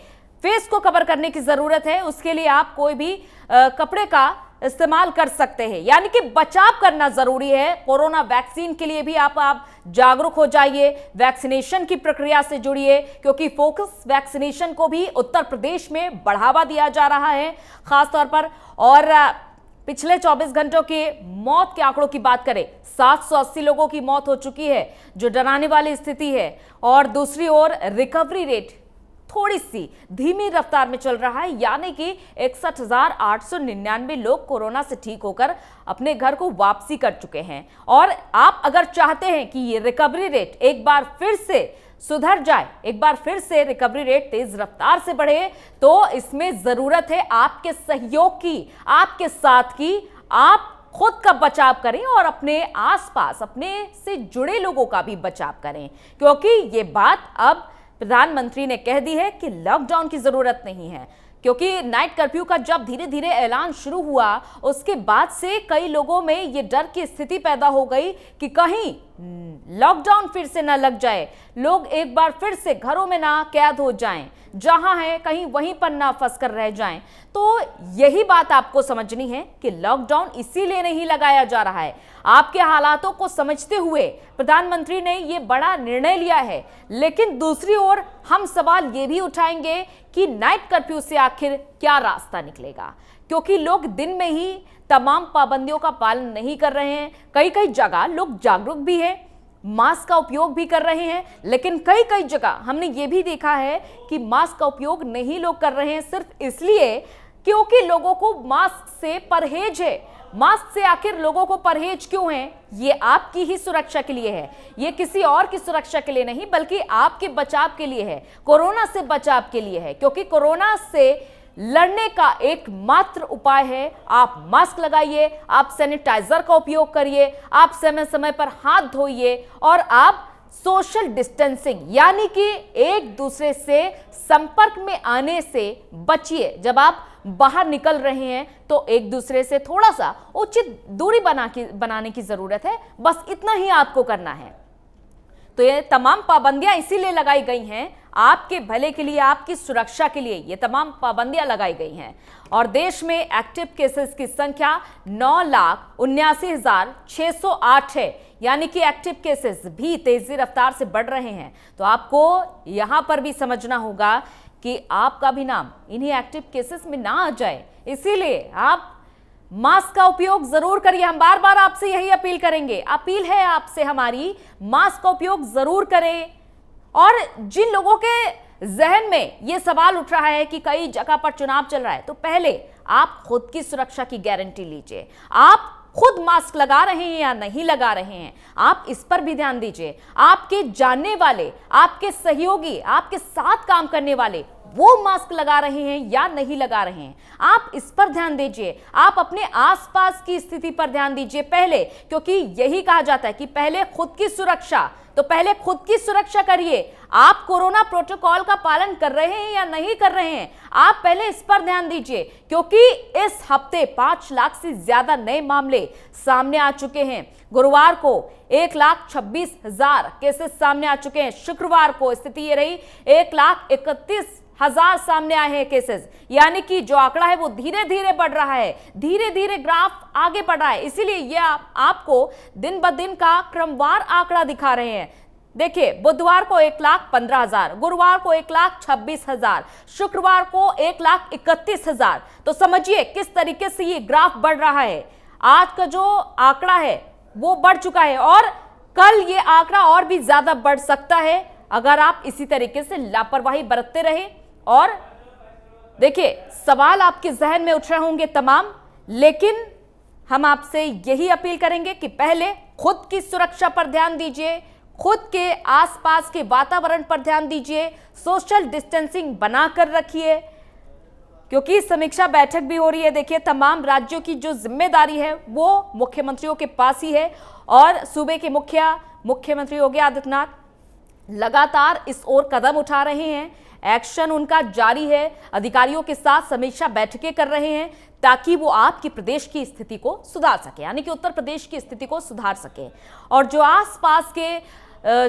फेस को कवर करने की जरूरत है, उसके लिए आप कोई भी कपड़े का इस्तेमाल कर सकते हैं। यानी कि बचाव करना जरूरी है। कोरोना वैक्सीन के लिए भी आप जागरूक हो जाइए, वैक्सीनेशन की प्रक्रिया से जुड़िए, क्योंकि फोकस वैक्सीनेशन को भी उत्तर प्रदेश में बढ़ावा दिया जा रहा है खासतौर पर। और पिछले 24 घंटों के मौत के आंकड़ों की बात करें, 780 लोगों की मौत हो चुकी है, जो डराने वाली स्थिति है। और दूसरी ओर रिकवरी रेट थोड़ी सी धीमी रफ्तार में चल रहा है, यानी कि 61,899 लोग कोरोना से ठीक होकर अपने घर को वापसी कर चुके हैं। और आप अगर चाहते हैं कि ये रिकवरी रेट एक बार फिर से सुधर जाए, एक बार फिर से रिकवरी रेट तेज रफ्तार से बढ़े, तो इसमें जरूरत है आपके सहयोग की, आपके साथ की। आप खुद का बचाव करें और अपने आसपास अपने से जुड़े लोगों का भी बचाव करें, क्योंकि ये बात अब प्रधानमंत्री ने कह दी है कि लॉकडाउन की जरूरत नहीं है। क्योंकि नाइट कर्फ्यू का जब धीरे धीरे ऐलान शुरू हुआ, उसके बाद से कई लोगों में ये डर की स्थिति पैदा हो गई कि कहीं लॉकडाउन फिर से ना लग जाए, लोग एक बार फिर से घरों में ना कैद हो जाएं, जहां है कहीं वहीं पर ना फंस कर रह जाएं। तो यही बात आपको समझनी है कि लॉकडाउन इसीलिए नहीं लगाया जा रहा है। आपके हालातों को समझते हुए प्रधानमंत्री ने ये बड़ा निर्णय लिया है। लेकिन दूसरी ओर हम सवाल ये भी उठाएंगे कि नाइट कर्फ्यू से आखिर क्या रास्ता निकलेगा, क्योंकि लोग दिन में ही तमाम पाबंदियों का पालन नहीं कर रहे हैं। कई कई जगह लोग जागरूक भी हैं, मास्क का उपयोग भी कर रहे हैं, लेकिन कई कई जगह हमने ये भी देखा है कि मास्क का उपयोग नहीं लोग कर रहे हैं, सिर्फ इसलिए क्योंकि लोगों को मास्क से परहेज है। मास्क से आखिर लोगों को परहेज क्यों है? ये आपकी ही सुरक्षा के लिए है, ये किसी और की सुरक्षा के लिए नहीं, बल्कि आपके बचाव के लिए है, कोरोना से बचाव के लिए है। क्योंकि कोरोना से लड़ने का एकमात्र उपाय है आप मास्क लगाइए, आप सैनिटाइजर का उपयोग करिए, आप समय समय पर हाथ धोइए और आप सोशल डिस्टेंसिंग यानी कि एक दूसरे से संपर्क में आने से बचिए। जब आप बाहर निकल रहे हैं तो एक दूसरे से थोड़ा सा उचित दूरी बनाने की जरूरत है, बस इतना ही आपको करना है। तो ये तमाम पाबंदियां इसीलिए लगाई गई हैं, आपके भले के लिए, आपकी सुरक्षा के लिए ये तमाम पाबंदियां लगाई गई हैं। और देश में एक्टिव केसेस की संख्या 9,79,608 है, यानी कि एक्टिव केसेस भी तेजी रफ्तार से बढ़ रहे हैं। तो आपको यहां पर भी समझना होगा कि आपका भी नाम इन्हीं एक्टिव केसेस में ना आ जाए, इसीलिए आप मास्क का उपयोग जरूर करिए। हम बार बार आपसे यही अपील करेंगे, अपील है आपसे हमारी, मास्क का उपयोग जरूर करें। और जिन लोगों के जहन में ये सवाल उठ रहा है कि कई जगह पर चुनाव चल रहा है, तो पहले आप खुद की सुरक्षा की गारंटी लीजिए। आप खुद मास्क लगा रहे हैं या नहीं लगा रहे हैं, आप इस पर भी ध्यान दीजिए। आपके जानने वाले, आपके सहयोगी, आपके साथ काम करने वाले वो मास्क लगा रहे हैं या नहीं लगा रहे हैं, आप इस पर ध्यान दीजिए। आप अपने आसपास की स्थिति पर ध्यान दीजिए पहले, क्योंकि यही कहा जाता है कि पहले खुद की सुरक्षा, तो पहले खुद की सुरक्षा करिए। आप कोरोना प्रोटोकॉल का पालन कर रहे हैं या नहीं कर रहे हैं, आप पहले इस पर ध्यान दीजिए। क्योंकि इस हफ्ते 5 लाख से ज्यादा नए मामले सामने आ चुके हैं। गुरुवार को 1,26,000 केसेस सामने आ चुके हैं। शुक्रवार को स्थिति ये रही 1,31,000 सामने आए हैं केसेस, यानी कि जो आंकड़ा है वो धीरे धीरे बढ़ रहा है, धीरे धीरे ग्राफ आगे बढ़ रहा है। इसीलिए ये आपको दिन ब दिन का क्रमवार आंकड़ा दिखा रहे हैं। देखिए, बुधवार को 1,15,000, गुरुवार को 1,26,000, शुक्रवार को 1,31,000। तो समझिए किस तरीके से ये ग्राफ बढ़ रहा है। आज का जो आंकड़ा है वो बढ़ चुका है और कल ये आंकड़ा और भी ज्यादा बढ़ सकता है अगर आप इसी तरीके से लापरवाही बरतते रहे। और देखिए, सवाल आपके जहन में उठ रहे होंगे तमाम, लेकिन हम आपसे यही अपील करेंगे कि पहले खुद की सुरक्षा पर ध्यान दीजिए, खुद के आसपास के वातावरण पर ध्यान दीजिए, सोशल डिस्टेंसिंग बनाकर रखिए। क्योंकि समीक्षा बैठक भी हो रही है। देखिए, तमाम राज्यों की जो जिम्मेदारी है वो मुख्यमंत्रियों के पास ही है और सूबे के मुख्यमंत्री योगी आदित्यनाथ लगातार इस ओर कदम उठा रहे हैं। एक्शन उनका जारी है, अधिकारियों के साथ समीक्षा बैठकें कर रहे हैं ताकि वो आपके प्रदेश की स्थिति को सुधार सके, यानी कि उत्तर प्रदेश की स्थिति को सुधार सके। और जो आसपास के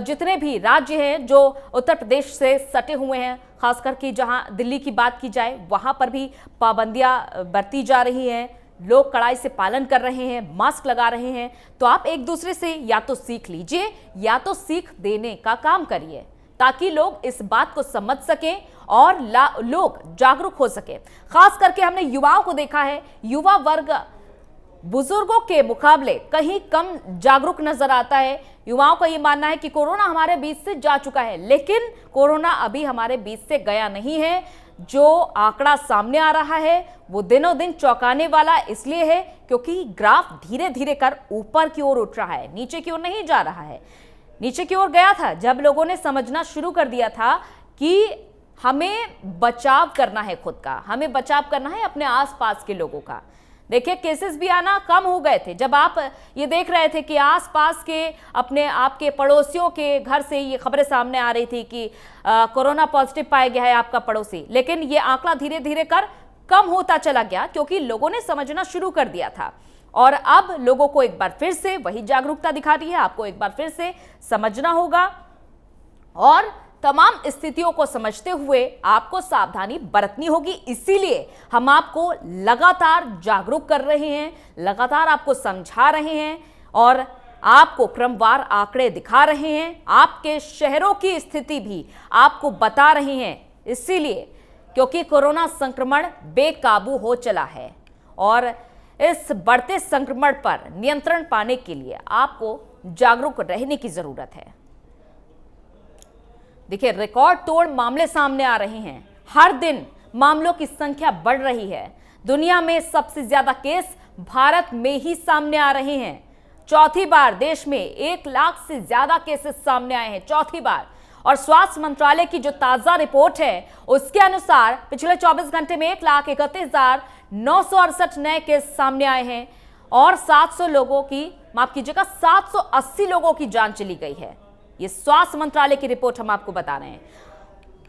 जितने भी राज्य हैं जो उत्तर प्रदेश से सटे हुए हैं, खास करके जहां दिल्ली की बात की जाए, वहां पर भी पाबंदियां बरती जा रही हैं, लोग कड़ाई से पालन कर रहे हैं, मास्क लगा रहे हैं। तो आप एक दूसरे से या तो सीख लीजिए या तो सीख देने का काम करिए, ताकि लोग इस बात को समझ सकें और लोग जागरूक हो सके। खास करके हमने युवाओं को देखा है, युवा वर्ग बुजुर्गों के मुकाबले कहीं कम जागरूक नजर आता है। युवाओं का ये मानना है कि कोरोना हमारे बीच से जा चुका है, लेकिन कोरोना अभी हमारे बीच से गया नहीं है। जो आंकड़ा सामने आ रहा है वो दिनों दिन चौंकाने वाला इसलिए है क्योंकि ग्राफ धीरे धीरे कर ऊपर की ओर उठ रहा है, नीचे की ओर नहीं जा रहा है। नीचे की ओर गया था जब लोगों ने समझना शुरू कर दिया था कि हमें बचाव करना है, खुद का हमें बचाव करना है, अपने आसपास के लोगों का। देखिए केसेस भी आना कम हो गए थे जब आप ये देख रहे थे कि आसपास के अपने आपके पड़ोसियों के घर से ये खबरें सामने आ रही थी कि कोरोना पॉजिटिव पाया गया है आपका पड़ोसी, लेकिन ये आंकड़ा धीरे धीरे कर कम होता चला गया क्योंकि लोगों ने समझना शुरू कर दिया था। और अब लोगों को एक बार फिर से वही जागरूकता दिखा रही है, आपको एक बार फिर से समझना होगा और तमाम स्थितियों को समझते हुए आपको सावधानी बरतनी होगी। इसीलिए हम आपको लगातार जागरूक कर रहे हैं, लगातार आपको समझा रहे हैं और आपको क्रमवार आंकड़े दिखा रहे हैं, आपके शहरों की स्थिति भी आपको बता रहे हैं। इसीलिए क्योंकि कोरोना संक्रमण बेकाबू हो चला है और इस बढ़ते संक्रमण पर नियंत्रण पाने के लिए आपको जागरूक रहने की जरूरत है। देखिए रिकॉर्ड तोड़ मामले सामने आ रहे हैं, हर दिन मामलों की संख्या बढ़ रही है। दुनिया में सबसे ज्यादा केस भारत में ही सामने आ रहे हैं। चौथी बार देश में 1 लाख से ज्यादा केसेस सामने आए हैं, चौथी बार। और स्वास्थ्य मंत्रालय की जो ताजा रिपोर्ट है उसके अनुसार पिछले 24 घंटे में 1,31,968 नए केस सामने आए हैं और 700 लोगों की, माफ कीजिएगा, 780 लोगों की जान चली गई है। ये स्वास्थ्य मंत्रालय की रिपोर्ट हम आपको बता रहे हैं।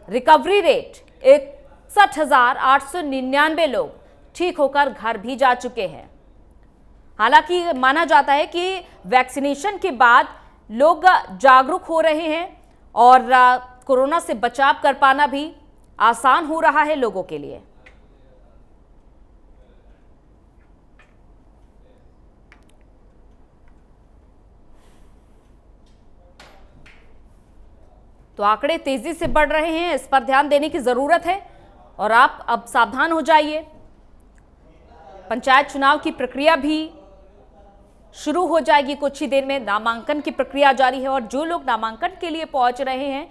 रिकवरी रेट 61,899 लोग ठीक होकर घर भी जा चुके हैं। हालांकि माना जाता है कि वैक्सीनेशन के बाद लोग जागरूक हो रहे हैं और कोरोना से बचाव कर पाना भी आसान हो रहा है लोगों के लिए। तो आंकड़े तेजी से बढ़ रहे हैं, इस पर ध्यान देने की जरूरत है और आप अब सावधान हो जाइए। पंचायत चुनाव की प्रक्रिया भी शुरू हो जाएगी कुछ ही देर में। नामांकन की प्रक्रिया जारी है और जो लोग नामांकन के लिए पहुंच रहे हैं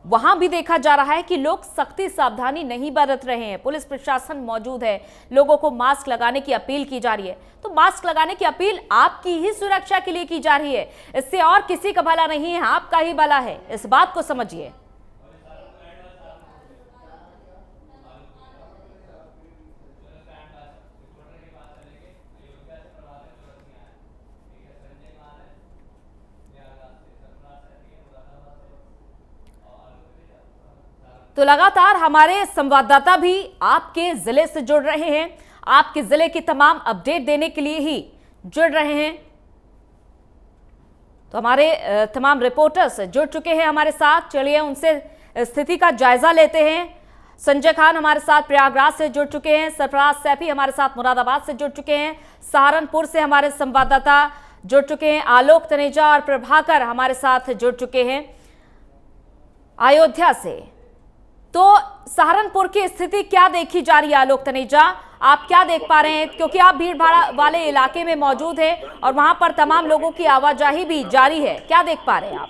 वहां भी देखा जा रहा है कि लोग सख्ती सावधानी नहीं बरत रहे हैं। पुलिस प्रशासन मौजूद है, लोगों को मास्क लगाने की अपील की जा रही है। तो मास्क लगाने की अपील आपकी ही सुरक्षा के लिए की जा रही है, इससे और किसी का भला नहीं है, आपका ही भला है, इस बात को समझिए। तो लगातार हमारे संवाददाता भी आपके जिले से जुड़ रहे हैं, आपके जिले की तमाम अपडेट देने के लिए ही जुड़ रहे हैं। तो हमारे तमाम रिपोर्टर्स जुड़ चुके हैं हमारे साथ, चलिए उनसे स्थिति का जायजा लेते हैं। संजय खान हमारे साथ प्रयागराज से जुड़ चुके हैं, सरफराज सैफी हमारे साथ मुरादाबाद से जुड़ चुके हैं, सहारनपुर से हमारे संवाददाता जुड़ चुके हैं, आलोक तनेजा और प्रभाकर हमारे साथ जुड़ चुके हैं अयोध्या से। तो सहारनपुर की स्थिति क्या देखी जा रही है आलोक तनेजा, आप क्या देख पा रहे हैं, क्योंकि आप भीड़ भाड़ वाले इलाके में मौजूद हैं और वहां पर तमाम लोगों की आवाजाही भी जारी है, क्या देख पा रहे हैं आप?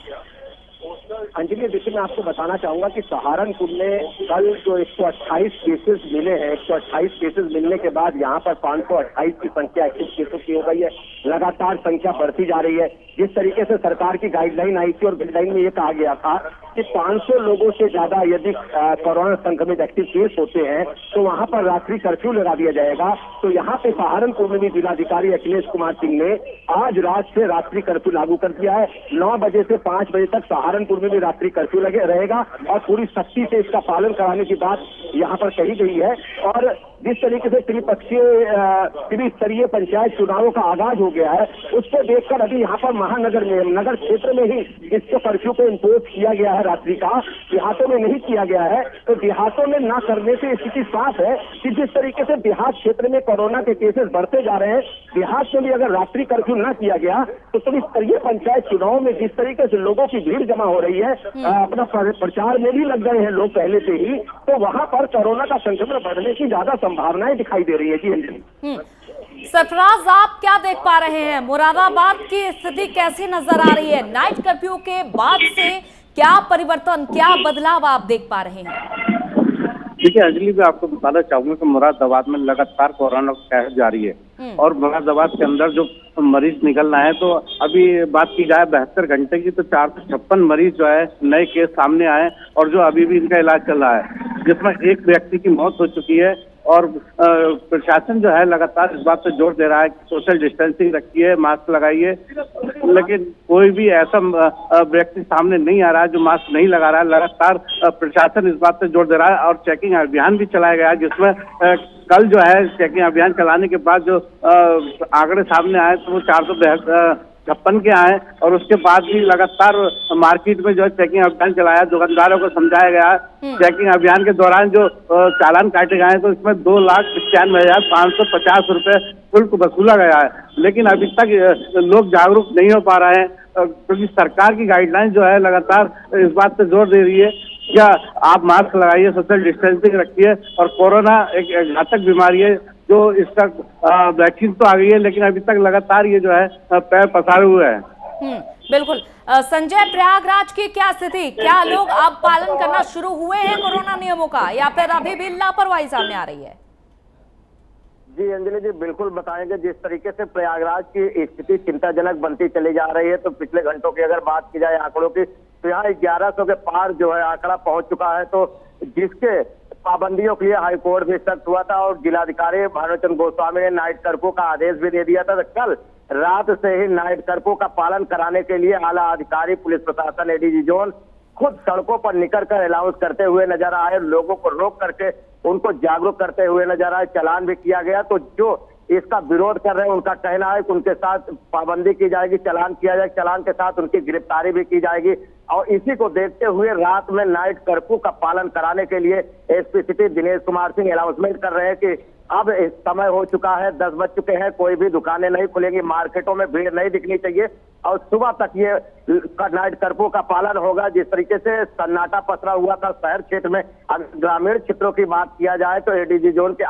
अंजलि, देखिए मैं आपको बताना चाहूंगा कि सहारनपुर में कल जो 128 केसेस मिले हैं, 128 केसेस मिलने के बाद यहाँ पर 528 की संख्या एक्टिव केसों की हो गई है। लगातार संख्या बढ़ती जा रही है। जिस तरीके से सरकार की गाइडलाइन आई थी और गाइडलाइन में ये कहा गया था कि 500 लोगों से ज्यादा यदि कोरोना संक्रमित एक्टिव केस होते हैं तो वहां पर रात्रि कर्फ्यू लगा दिया जाएगा। तो यहाँ पे सहारनपुर में भी जिलाधिकारी अखिलेश कुमार सिंह ने आज रात से रात्रि कर्फ्यू लागू कर दिया है। 9 बजे से 5 बजे तक सहारनपुर में भी रात्रि कर्फ्यू लगे रहेगा और पूरी सख्ती से इसका पालन कराने की बात यहाँ पर कही गई है। और जिस तरीके से त्रिस्तरीय पंचायत चुनावों का आगाज हो गया है, उसको देखकर अभी यहाँ पर महानगर में, नगर क्षेत्र में ही इसको कर्फ्यू को इम्पोज किया गया है रात्रि का, देहातों में नहीं किया गया है। तो देहातों में न करने से स्थिति साफ है कि जिस तरीके से देहात क्षेत्र में कोरोना के केसेस बढ़ते जा रहे हैं, देहात में भी अगर रात्रि कर्फ्यू न किया गया तो त्रिस्तरीय पंचायत चुनाव में जिस तरीके से लोगों की भीड़ जमा हो रही है, अपना प्रचार में भी लग गए हैं लोग पहले से ही, तो वहां पर कोरोना का संक्रमण बढ़ने की ज्यादा संभावनाएं दिखाई दे रही है। जी अंजलि, सरफराज, आप क्या देख पा रहे हैं? मुरादाबाद की स्थिति कैसी नजर आ रही है? नाइट कर्फ्यू के बाद से क्या परिवर्तन, क्या बदलाव आप देख पा रहे हैं? देखिए अंजलि, मैं आपको बताना चाहूंगा कि मुरादाबाद में लगातार कोरोना का कहर जारी है और मुरादाबाद के अंदर जो मरीज निकलना है, तो अभी बात की जाए 72 घंटे की तो 456 मरीज जो है नए केस सामने आए और जो अभी भी इनका इलाज चल रहा है, जिसमें एक व्यक्ति की मौत हो चुकी है। और प्रशासन जो है लगातार इस बात पे जोर दे रहा है कि सोशल डिस्टेंसिंग रखिए, मास्क लगाइए, लेकिन कोई भी ऐसा व्यक्ति सामने नहीं आ रहा है जो मास्क नहीं लगा रहा है। लगातार प्रशासन इस बात पे जोर दे रहा है और चेकिंग अभियान भी चलाया गया है, जिसमें कल जो है चेकिंग अभियान चलाने के बाद जो आंकड़े सामने आए तो वो 456 के आए और उसके बाद भी लगातार मार्केट में जो है चेकिंग अभियान चलाया, दुकानदारों को समझाया गया। चेकिंग अभियान के दौरान जो चालान काटे गए हैं तो इसमें 2,95,550 रुपए शुल्क वसूला गया है, लेकिन अभी तक लोग जागरूक नहीं हो पा रहे हैं क्योंकि सरकार की गाइडलाइन जो है लगातार इस बात पे जोर दे रही है क्या आप मास्क लगाइए, सोशल डिस्टेंसिंग रखिए। और कोरोना एक घातक बीमारी है जो इसका वैक्सीन तो आ गई है, लेकिन अभी तक लगातार ये जो है पैर पसारे हुए हैं। बिल्कुल। संजय, प्रयागराज की क्या स्थिति? क्या लोग अब पालन करना शुरू हुए हैं कोरोना नियमों का, या फिर अभी भी लापरवाही सामने आ रही है? जी अंजलि जी, बिल्कुल बताएंगे। जिस तरीके से प्रयागराज की स्थिति चिंताजनक बनती चली जा रही है, तो पिछले घंटों की अगर बात की जाए आंकड़ों की, तो यहाँ 1100 के पार जो है आंकड़ा पहुंच चुका है। तो जिसके पाबंदियों के लिए हाईकोर्ट भी सख्त हुआ था और जिलाधिकारी भानुचंद्र गोस्वामी ने नाइट कर्फ्यू का आदेश भी दे दिया था। तो कल रात से ही नाइट कर्फ्यू का पालन कराने के लिए आला अधिकारी, पुलिस प्रशासन, एडीजी जोन खुद सड़कों पर निकल कर अनाउंस करते हुए नजर आए, लोगों को रोक करके उनको जागरूक करते हुए नजर आए। चालान भी किया गया। तो जो इसका विरोध कर रहे हैं उनका कहना है कि उनके साथ पाबंदी की जाएगी, चालान किया जाएगा, चालान के साथ उनकी गिरफ्तारी भी की जाएगी। और इसी को देखते हुए रात में नाइट कर्फ्यू का पालन कराने के लिए SP city Dinesh Kumar Singh announcement कर रहे हैं कि अब इस समय हो चुका है, 10 बज चुके हैं, कोई भी दुकानें नहीं खुलेंगी, मार्केटों में भीड़ नहीं दिखनी चाहिए और सुबह तक ये नाइट कर्फ्यू का पालन होगा। जिस तरीके से सन्नाटा पसरा हुआ था शहर क्षेत्र में, अगर ग्रामीण क्षेत्रों की बात किया जाए तो एडीजी जोन के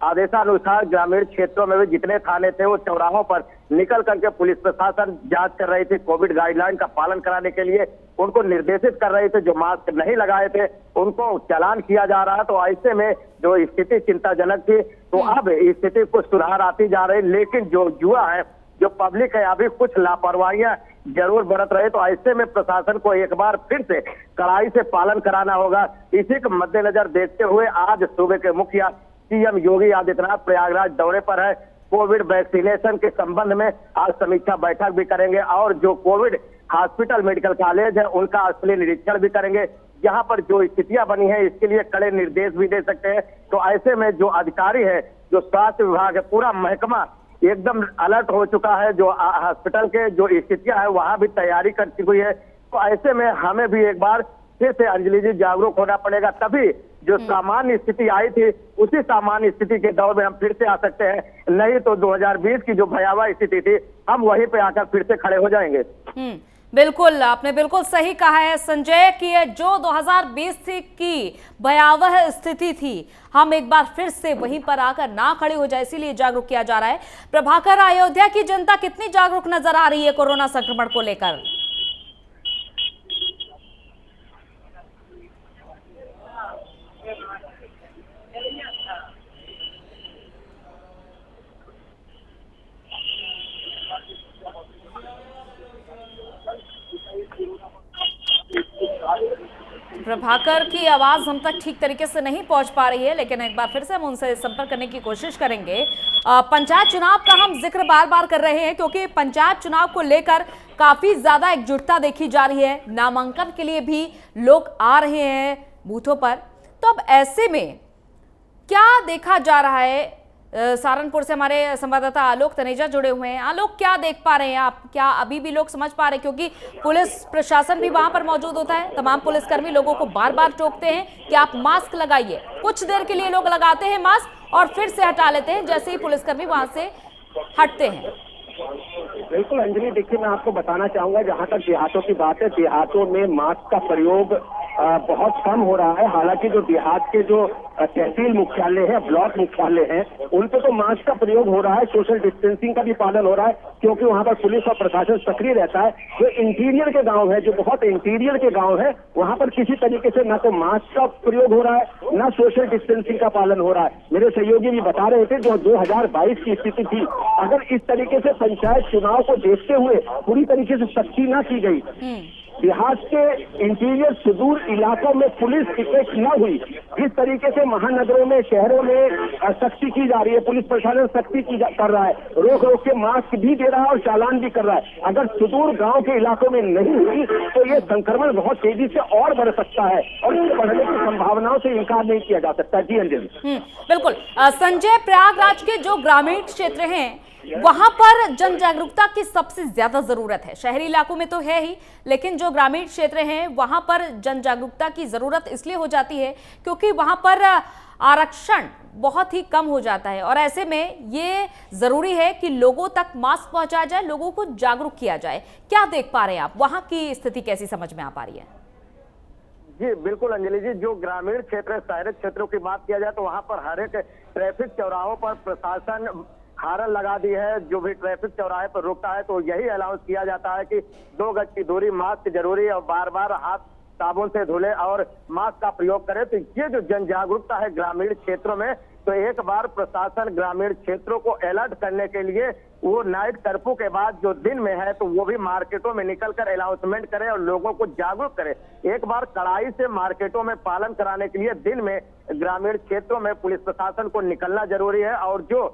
आदेशानुसार ग्रामीण क्षेत्रों में भी जितने थाने थे वो चौराहों पर निकल करके पुलिस प्रशासन जांच कर रही थी, कोविड गाइडलाइन का पालन कराने के लिए उनको निर्देशित कर रहे थे। जो मास्क नहीं लगाए थे उनको चालान किया जा रहा है। तो ऐसे में जो स्थिति चिंताजनक थी, तो अब स्थिति को सुधार आती जा रही, लेकिन जो युवा है, जो पब्लिक है, अभी कुछ लापरवाहियां जरूर बरत रहे। तो ऐसे में प्रशासन को एक बार फिर से कड़ाई से पालन कराना होगा। इसी के मद्देनजर देखते हुए आज सूबे के मुखिया सीएम योगी आदित्यनाथ प्रयागराज दौरे पर है। कोविड वैक्सीनेशन के संबंध में आज समीक्षा बैठक भी करेंगे और जो कोविड हॉस्पिटल, मेडिकल कॉलेज है, उनका स्थलीय निरीक्षण भी करेंगे। यहाँ पर जो स्थितियां बनी है इसके लिए कड़े निर्देश भी दे सकते हैं। तो ऐसे में जो अधिकारी है, जो स्वास्थ्य विभाग है, पूरा महकमा एकदम अलर्ट हो चुका है। जो हॉस्पिटल के जो स्थितियां है वहां भी तैयारी कर चुकी है। तो ऐसे में हमें भी एक बार फिर से अंजलि जी जागरूक होना पड़ेगा, तभी जो सामान्य स्थिति आई थी उसी सामान्य स्थिति के दौर में हम फिर से आ सकते हैं। नहीं तो 2020 की जो भयावह स्थिति थी हम वहीं पे आकर फिर से खड़े हो जाएंगे। बिल्कुल, आपने बिल्कुल सही कहा है संजय कि जो 2020 की भयावह स्थिति थी हम एक बार फिर से वहीं पर आकर ना खड़े हो जाए, इसीलिए जागरूक किया जा रहा है। प्रभाकर, अयोध्या की जनता कितनी जागरूक नजर आ रही है कोरोना संक्रमण को लेकर? प्रभाकर की आवाज हम तक ठीक तरीके से नहीं पहुंच पा रही है, लेकिन एक बार फिर से हम उनसे संपर्क करने की कोशिश करेंगे। पंचायत चुनाव का हम जिक्र बार बार कर रहे हैं क्योंकि पंचायत चुनाव को लेकर काफी ज्यादा एकजुटता देखी जा रही है। नामांकन के लिए भी लोग आ रहे हैं बूथों पर। तो अब ऐसे में क्या देखा जा रहा है? सहारनपुर से हमारे संवाददाता आलोक तनेजा जुड़े हुए हैं। आलोक, क्या देख पा रहे हैं आप? क्या अभी भी लोग समझ पा रहे हैं? क्योंकि पुलिस प्रशासन भी वहां पर मौजूद होता है, तमाम पुलिसकर्मी लोगों को बार बार टोकते हैं कि आप मास्क लगाइए। कुछ देर के लिए लोग लगाते हैं मास्क और फिर से हटा लेते हैं जैसे ही पुलिसकर्मी वहां से हटते हैं। बिल्कुल अंजलि, देखिए मैं आपको बताना चाहूंगा, जहां तक देहातों की बात है, देहातों में मास्क का प्रयोग बहुत कम हो रहा है। हालांकि जो देहात के जो तहसील मुख्यालय है, ब्लॉक मुख्यालय है, उन पे तो मास्क का प्रयोग हो रहा है, सोशल डिस्टेंसिंग का भी पालन हो रहा है, क्योंकि वहां पर पुलिस और प्रशासन सक्रिय रहता है। जो इंटीरियर के गांव है, जो बहुत इंटीरियर के गांव है, वहां पर किसी तरीके से ना तो मास्क का प्रयोग हो रहा है, ना सोशल डिस्टेंसिंग का पालन हो रहा है। मेरे सहयोगी भी बता रहे थे जो 2022 की स्थिति थी, अगर इस तरीके से पंचायत चुनाव को देखते हुए पूरी तरीके से सख्ती ना की गई, देहात के इंटीरियर सुदूर इलाकों में पुलिस इफेक्ट न हुई, जिस तरीके से महानगरों में, शहरों में सख्ती की जा रही है, पुलिस प्रशासन सख्ती कर रहा है, रोक रोक के मास्क भी दे रहा है और चालान भी कर रहा है, अगर सुदूर गांव के इलाकों में नहीं हुई तो ये संक्रमण बहुत तेजी से और बढ़ सकता है और इसके बढ़ने की संभावनाओं से इनकार नहीं किया जा सकता। जी अंजलि। बिल्कुल संजय, प्रयागराज के जो ग्रामीण क्षेत्र हैं वहां पर जन जागरूकता की सबसे ज्यादा जरूरत है। शहरी इलाकों में तो है ही, लेकिन जो ग्रामीण क्षेत्र हैं वहां पर जन जागरूकता की जरूरत इसलिए हो जाती है क्योंकि वहां पर आरक्षण बहुत ही कम हो जाता है और ऐसे में ये जरूरी है कि लोगों तक मास्क पहुंचाया जाए, लोगों को जागरूक किया जाए। क्या देख पा रहे हैं आप, वहां की स्थिति कैसी समझ में आ पा रही है? जी बिल्कुल अंजलि जी, जो ग्रामीण क्षेत्र, शहरी क्षेत्रों की बात किया जाए तो वहां पर हर एक ट्रैफिक चौराहों पर प्रशासन हारन लगा दी है। जो भी ट्रैफिक चौराहे पर रुकता है तो यही अनाउंस किया जाता है कि 2 गज की दूरी, मास्क जरूरी है और बार बार हाथ साबुन से धुले और मास्क का प्रयोग करें। तो ये जो जन जागरूकता है ग्रामीण क्षेत्रों में, तो एक बार प्रशासन ग्रामीण क्षेत्रों को अलर्ट करने के लिए वो नाइट कर्फ्यू के बाद जो दिन में है तो वो भी मार्केटों में निकलकर अनाउंसमेंट करे और लोगों को जागरूक करे। एक बार कड़ाई से मार्केटों में पालन कराने के लिए दिन में ग्रामीण क्षेत्रों में पुलिस प्रशासन को निकलना जरूरी है और जो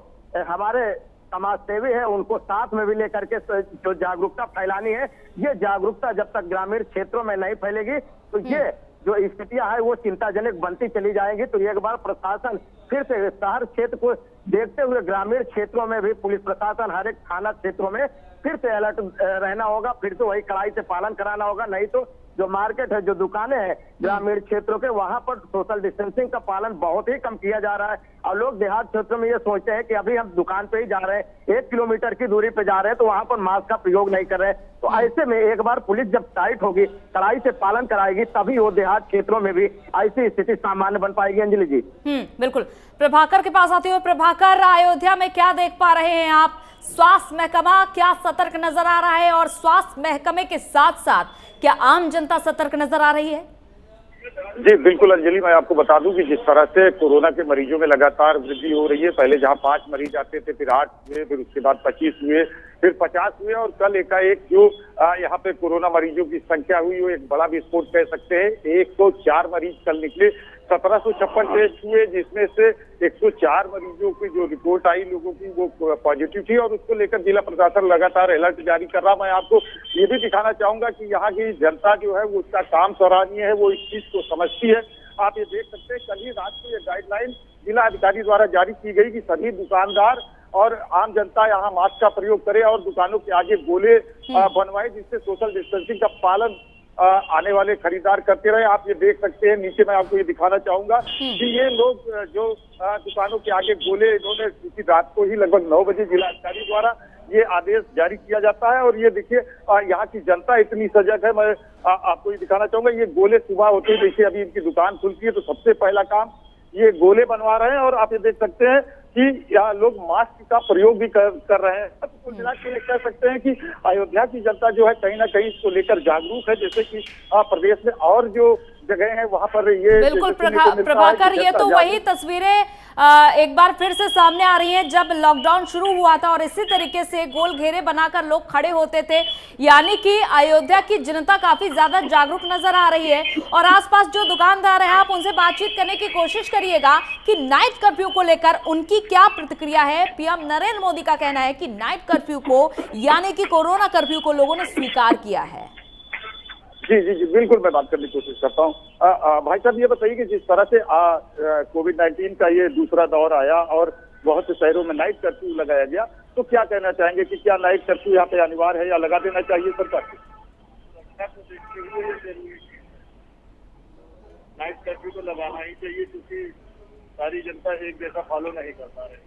हमारे समाज सेवी है उनको साथ में भी लेकर के जो जागरूकता फैलानी है, ये जागरूकता जब तक ग्रामीण क्षेत्रों में नहीं फैलेगी तो ये जो स्थितियां है वो चिंताजनक बनती चली जाएंगी। तो एक बार प्रशासन फिर से शहर क्षेत्र को देखते हुए ग्रामीण क्षेत्रों में भी पुलिस प्रशासन हर एक थाना क्षेत्रों में फिर से अलर्ट रहना होगा, फिर से वही कड़ाई से पालन कराना होगा। नहीं तो जो मार्केट है, जो दुकानें हैं ग्रामीण क्षेत्रों के, वहां पर सोशल डिस्टेंसिंग का पालन बहुत ही कम किया जा रहा है और लोग देहात क्षेत्रों में ये सोचते हैं कि अभी हम दुकान पे ही जा रहे हैं, 1 किलोमीटर की दूरी पे जा रहे हैं तो वहां पर मास्क का प्रयोग नहीं कर रहे हैं। तो ऐसे में एक बार पुलिस जब टाइट होगी, कड़ाई से पालन कराएगी, तभी वो देहात क्षेत्रों में भी ऐसी स्थिति सामान्य बन पाएगी। अंजलि जी। बिल्कुल। प्रभाकर के पास आते हो। प्रभाकर, अयोध्या में क्या देख पा रहे हैं आप? स्वास्थ्य महकमा क्या सतर्क नजर आ रहा है और स्वास्थ्य महकमे के साथ साथ क्या आम जनता सतर्क नजर आ रही है? जी बिल्कुल अंजलि, मैं आपको बता दूं कि जिस तरह से कोरोना के मरीजों में लगातार वृद्धि हो रही है, पहले जहां 5 मरीज आते थे, फिर 8 हुए, फिर उसके बाद 25 हुए, फिर 50 हुए और कल एकाएक जो यहाँ पे कोरोना मरीजों की संख्या हुई वो एक बड़ा विस्फोट कह सकते हैं। 104 मरीज कल निकले, 1756 टेस्ट हुए, जिसमें से 104 मरीजों की जो रिपोर्ट आई लोगों की वो पॉजिटिव थी और उसको लेकर जिला प्रशासन लगातार अलर्ट जारी कर रहा। मैं आपको ये भी दिखाना चाहूंगा कि यहाँ की जनता जो है वो उसका काम सराहनीय है, वो इस चीज को समझती है। आप ये देख सकते हैं कल ही रात को ये गाइडलाइन जिला अधिकारी द्वारा जारी की गई कि सभी दुकानदार और आम जनता यहाँ मास्क का प्रयोग करे और दुकानों के आगे गोले बनवाए, जिससे सोशल डिस्टेंसिंग का पालन आने वाले खरीदार करते रहे। आप ये देख सकते हैं, नीचे मैं आपको ये दिखाना चाहूंगा कि ये लोग जो दुकानों के आगे गोले, इन्होंने रात को ही लगभग 9 बजे जिला अधिकारी द्वारा ये आदेश जारी किया जाता है और ये देखिए यहाँ की जनता इतनी सजग है। मैं आपको ये दिखाना चाहूंगा, ये गोले सुबह होते ही देखिए अभी इनकी दुकान खुलती है तो सबसे पहला काम ये गोले बनवा रहे हैं और आप ये देख सकते हैं कि यहाँ लोग मास्क का प्रयोग भी कर रहे हैं। तो कुल मिला के कह सकते हैं कि अयोध्या की जनता जो है कहीं ना कहीं इसको लेकर जागरूक है, जैसे कि प्रदेश में और जो जगह है वहां पर ये बिल्कुल प्रभाकर, ये तो वही तस्वीरें एक बार फिर से सामने आ रही हैं जब लॉकडाउन शुरू हुआ था और इसी तरीके से गोल घेरे बनाकर लोग खड़े होते थे। यानी कि अयोध्या की जनता काफी ज्यादा जागरूक नजर आ रही है और आसपास जो दुकानदार हैं आप उनसे बातचीत करने की कोशिश करिएगा कि नाइट कर्फ्यू को लेकर उनकी क्या प्रतिक्रिया है। पीएम नरेंद्र मोदी का कहना है कि नाइट कर्फ्यू को यानी कि कोरोना कर्फ्यू को लोगों ने स्वीकार किया है। जी जी जी बिल्कुल, मैं बात करने की कोशिश करता हूँ। भाई साहब ये बताइए कि जिस तरह से कोविड-19 का ये दूसरा दौर आया और बहुत से शहरों में नाइट कर्फ्यू लगाया गया, तो क्या कहना चाहेंगे कि क्या नाइट कर्फ्यू यहाँ पे अनिवार्य है या लगा देना चाहिए सरकार को? नाइट कर्फ्यू तो लगाना ही चाहिए क्योंकि सारी जनता एक जैसा फॉलो नहीं कर पा रही,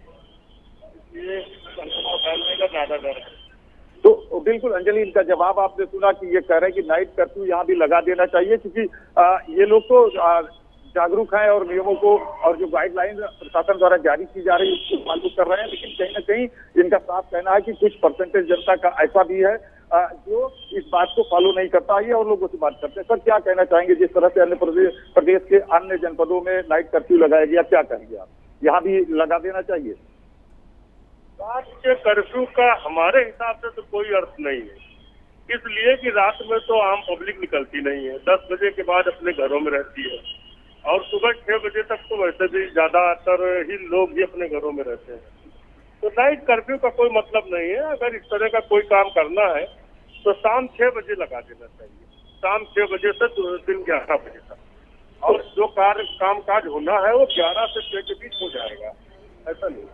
इसलिए संक्रमण फैलने का ज्यादा डर है। तो बिल्कुल अंजलि, इनका जवाब आपने सुना कि ये कह रहे हैं कि नाइट कर्फ्यू यहाँ भी लगा देना चाहिए, क्योंकि ये लोग तो जागरूक हैं और नियमों को और जो गाइडलाइन प्रशासन द्वारा जारी की जा रही है उसको फॉलो कर रहे हैं। लेकिन कहीं ना कहीं इनका साफ कहना है कि कुछ परसेंटेज जनता का ऐसा भी है जो इस बात को फॉलो नहीं करता है और लोगों से बात करते हैं। सर, क्या कहना चाहेंगे, जिस तरह से अन्य प्रदेश के अन्य जनपदों में नाइट कर्फ्यू लगाया गया, क्या कहेंगे आप? यहाँ भी लगा देना चाहिए? रात के कर्फ्यू का हमारे हिसाब से तो कोई अर्थ नहीं है, इसलिए कि रात में तो आम पब्लिक निकलती नहीं है, 10 बजे के बाद अपने घरों में रहती है और सुबह 6 बजे तक तो वैसे भी ज्यादातर ही लोग भी अपने घरों में रहते हैं। तो नाइट कर्फ्यू का कोई मतलब नहीं है। अगर इस तरह का कोई काम करना है तो शाम 6 बजे लगा देना चाहिए, शाम 6 बजे से दिन 11 बजे तक, और जो काम काज होना है वो 11 से 6 के बीच हो जाएगा, ऐसा नहीं।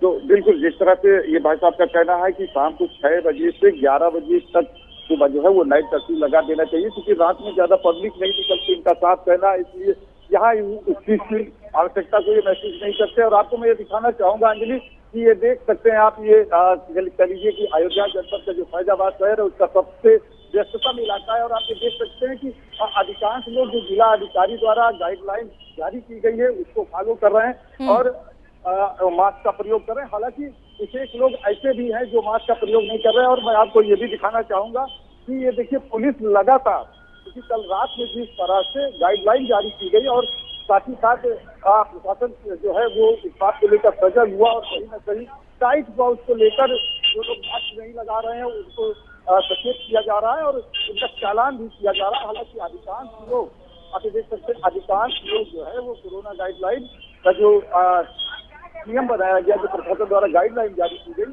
तो बिल्कुल जिस तरह से ये भाई साहब का कहना है कि शाम को 6 बजे से 11 बजे तक सुबह जो है वो नाइट कर्फ्यू लगा देना चाहिए, क्योंकि रात में ज्यादा पब्लिक नहीं निकलती, इनका साफ कहना है। इसलिए यहाँ इस चीज की आवश्यकता को ये महसूस नहीं करते। और आपको मैं ये दिखाना चाहूंगा अंजलि कि ये देख सकते हैं आप, ये कह लीजिए कि अयोध्या जनपद का जो फैजाबाद शहर है उसका सबसे व्यस्ततम इलाका है। और आप ये देख सकते हैं कि अधिकांश लोग जो जिला अधिकारी द्वारा गाइडलाइन जारी की गई है उसको फॉलो कर रहे हैं और मास्क का प्रयोग कर रहे हैं। हालांकि कुछ लोग ऐसे भी हैं जो मास्क का प्रयोग नहीं कर रहे हैं। और मैं आपको ये भी दिखाना चाहूंगा कि ये देखिए, पुलिस लगातार, क्योंकि कल रात में जिस तरह से गाइडलाइन जारी की गई और साथ ही साथ प्रशासन जो है वो इस बात को लेकर सजग हुआ और कहीं ना कहीं टाइट बॉक्स को लेकर जो लोग मास्क नहीं लगा रहे हैं उनको सचेत किया जा रहा है और उनका चालान भी किया जा रहा है। हालांकि अधिकांश लोग, आप देख सकते हैं, अधिकांश लोग जो है वो कोरोना गाइडलाइन का जो नियम बनाया गया, जो प्रशासन द्वारा गाइडलाइन जारी की गई,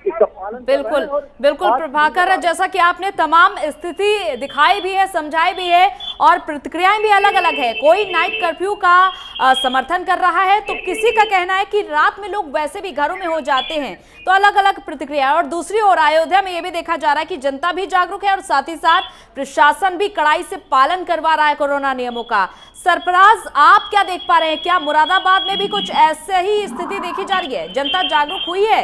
इसका पालन बिल्कुल बिल्कुल प्रभाकर, जैसा कि आपने तमाम स्थिति दिखाई भी है, समझाई भी है और प्रतिक्रियाएं भी अलग अलग है। कोई नाइट कर्फ्यू का समर्थन कर रहा है तो किसी का कहना है कि रात में लोग वैसे भी घरों में हो जाते हैं, तो अलग अलग प्रतिक्रिया। और दूसरी ओर अयोध्या में यह भी देखा जा रहा है कि जनता भी जागरूक है और साथ ही साथ प्रशासन भी कड़ाई से पालन करवा रहा है कोरोना नियमों का। सरफराज, आप क्या देख पा रहे हैं? क्या मुरादाबाद में भी कुछ ऐसे ही स्थिति देखी जा रही है? जनता जागरूक हुई है?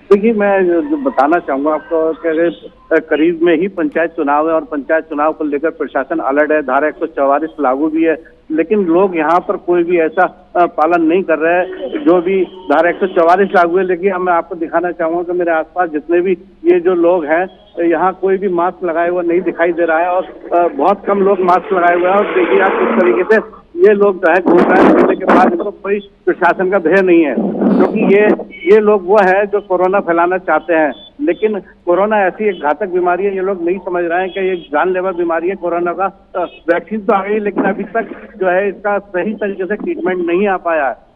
देखिए, मैं जो बताना चाहूंगा आपको कि करीब में ही पंचायत चुनाव है और पंचायत चुनाव को लेकर प्रशासन अलर्ट है। धारा 144 लागू भी है, लेकिन लोग यहाँ पर कोई भी ऐसा पालन नहीं कर रहे हैं जो भी धारा 144 लागू है। लेकिन मैं आपको दिखाना चाहूंगा कि मेरे आसपास जितने भी ये जो लोग हैं, यहाँ कोई भी मास्क लगाए हुआ नहीं दिखाई दे रहा है और बहुत कम लोग मास्क लगाए हुए हैं। और देखिए आप किस तरीके से ये लोग जो है घूम रहे हैं, घूमने के बाद इनको कोई प्रशासन का भय नहीं है, क्योंकि ये लोग वो है जो कोरोना फैलाना चाहते हैं। लेकिन कोरोना ऐसी एक घातक बीमारी है, ये लोग नहीं समझ रहे हैं कि ये जानलेवा बीमारी है कोरोना का। वैक्सीन तो आ गई, लेकिन अभी तक जो है इसका सही तरीके से ट्रीटमेंट नहीं आ पाया है।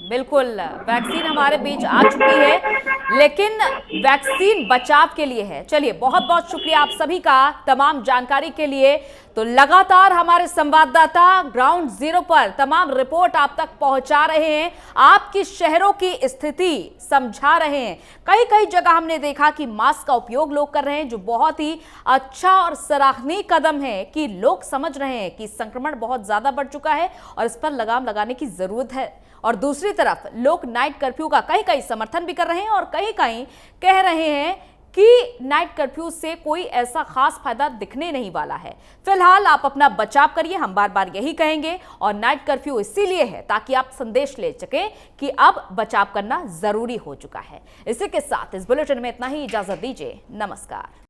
बिल्कुल, वैक्सीन हमारे बीच आ चुकी है, लेकिन वैक्सीन बचाव के लिए है। चलिए, बहुत बहुत शुक्रिया आप सभी का तमाम जानकारी के लिए। तो लगातार हमारे संवाददाता ग्राउंड जीरो पर तमाम रिपोर्ट आप तक पहुंचा रहे हैं, आपकी शहरों की स्थिति समझा रहे हैं। कई कई जगह हमने देखा कि मास्क का उपयोग लोग कर रहे हैं, जो बहुत ही अच्छा और सराहनीय कदम है कि लोग समझ रहे हैं कि संक्रमण बहुत ज्यादा बढ़ चुका है और इस पर लगाम लगाने की जरूरत है। और दूसरी तरफ लोग नाइट कर्फ्यू का कहीं कहीं समर्थन भी कर रहे हैं और कहीं कहीं कह रहे हैं कि नाइट कर्फ्यू से कोई ऐसा खास फायदा दिखने नहीं वाला है। फिलहाल आप अपना बचाव करिए, हम बार बार यही कहेंगे। और नाइट कर्फ्यू इसीलिए है ताकि आप संदेश ले सकें कि अब बचाव करना जरूरी हो चुका है। इसी के साथ इस बुलेटिन में इतना ही, इजाजत दीजिए, नमस्कार।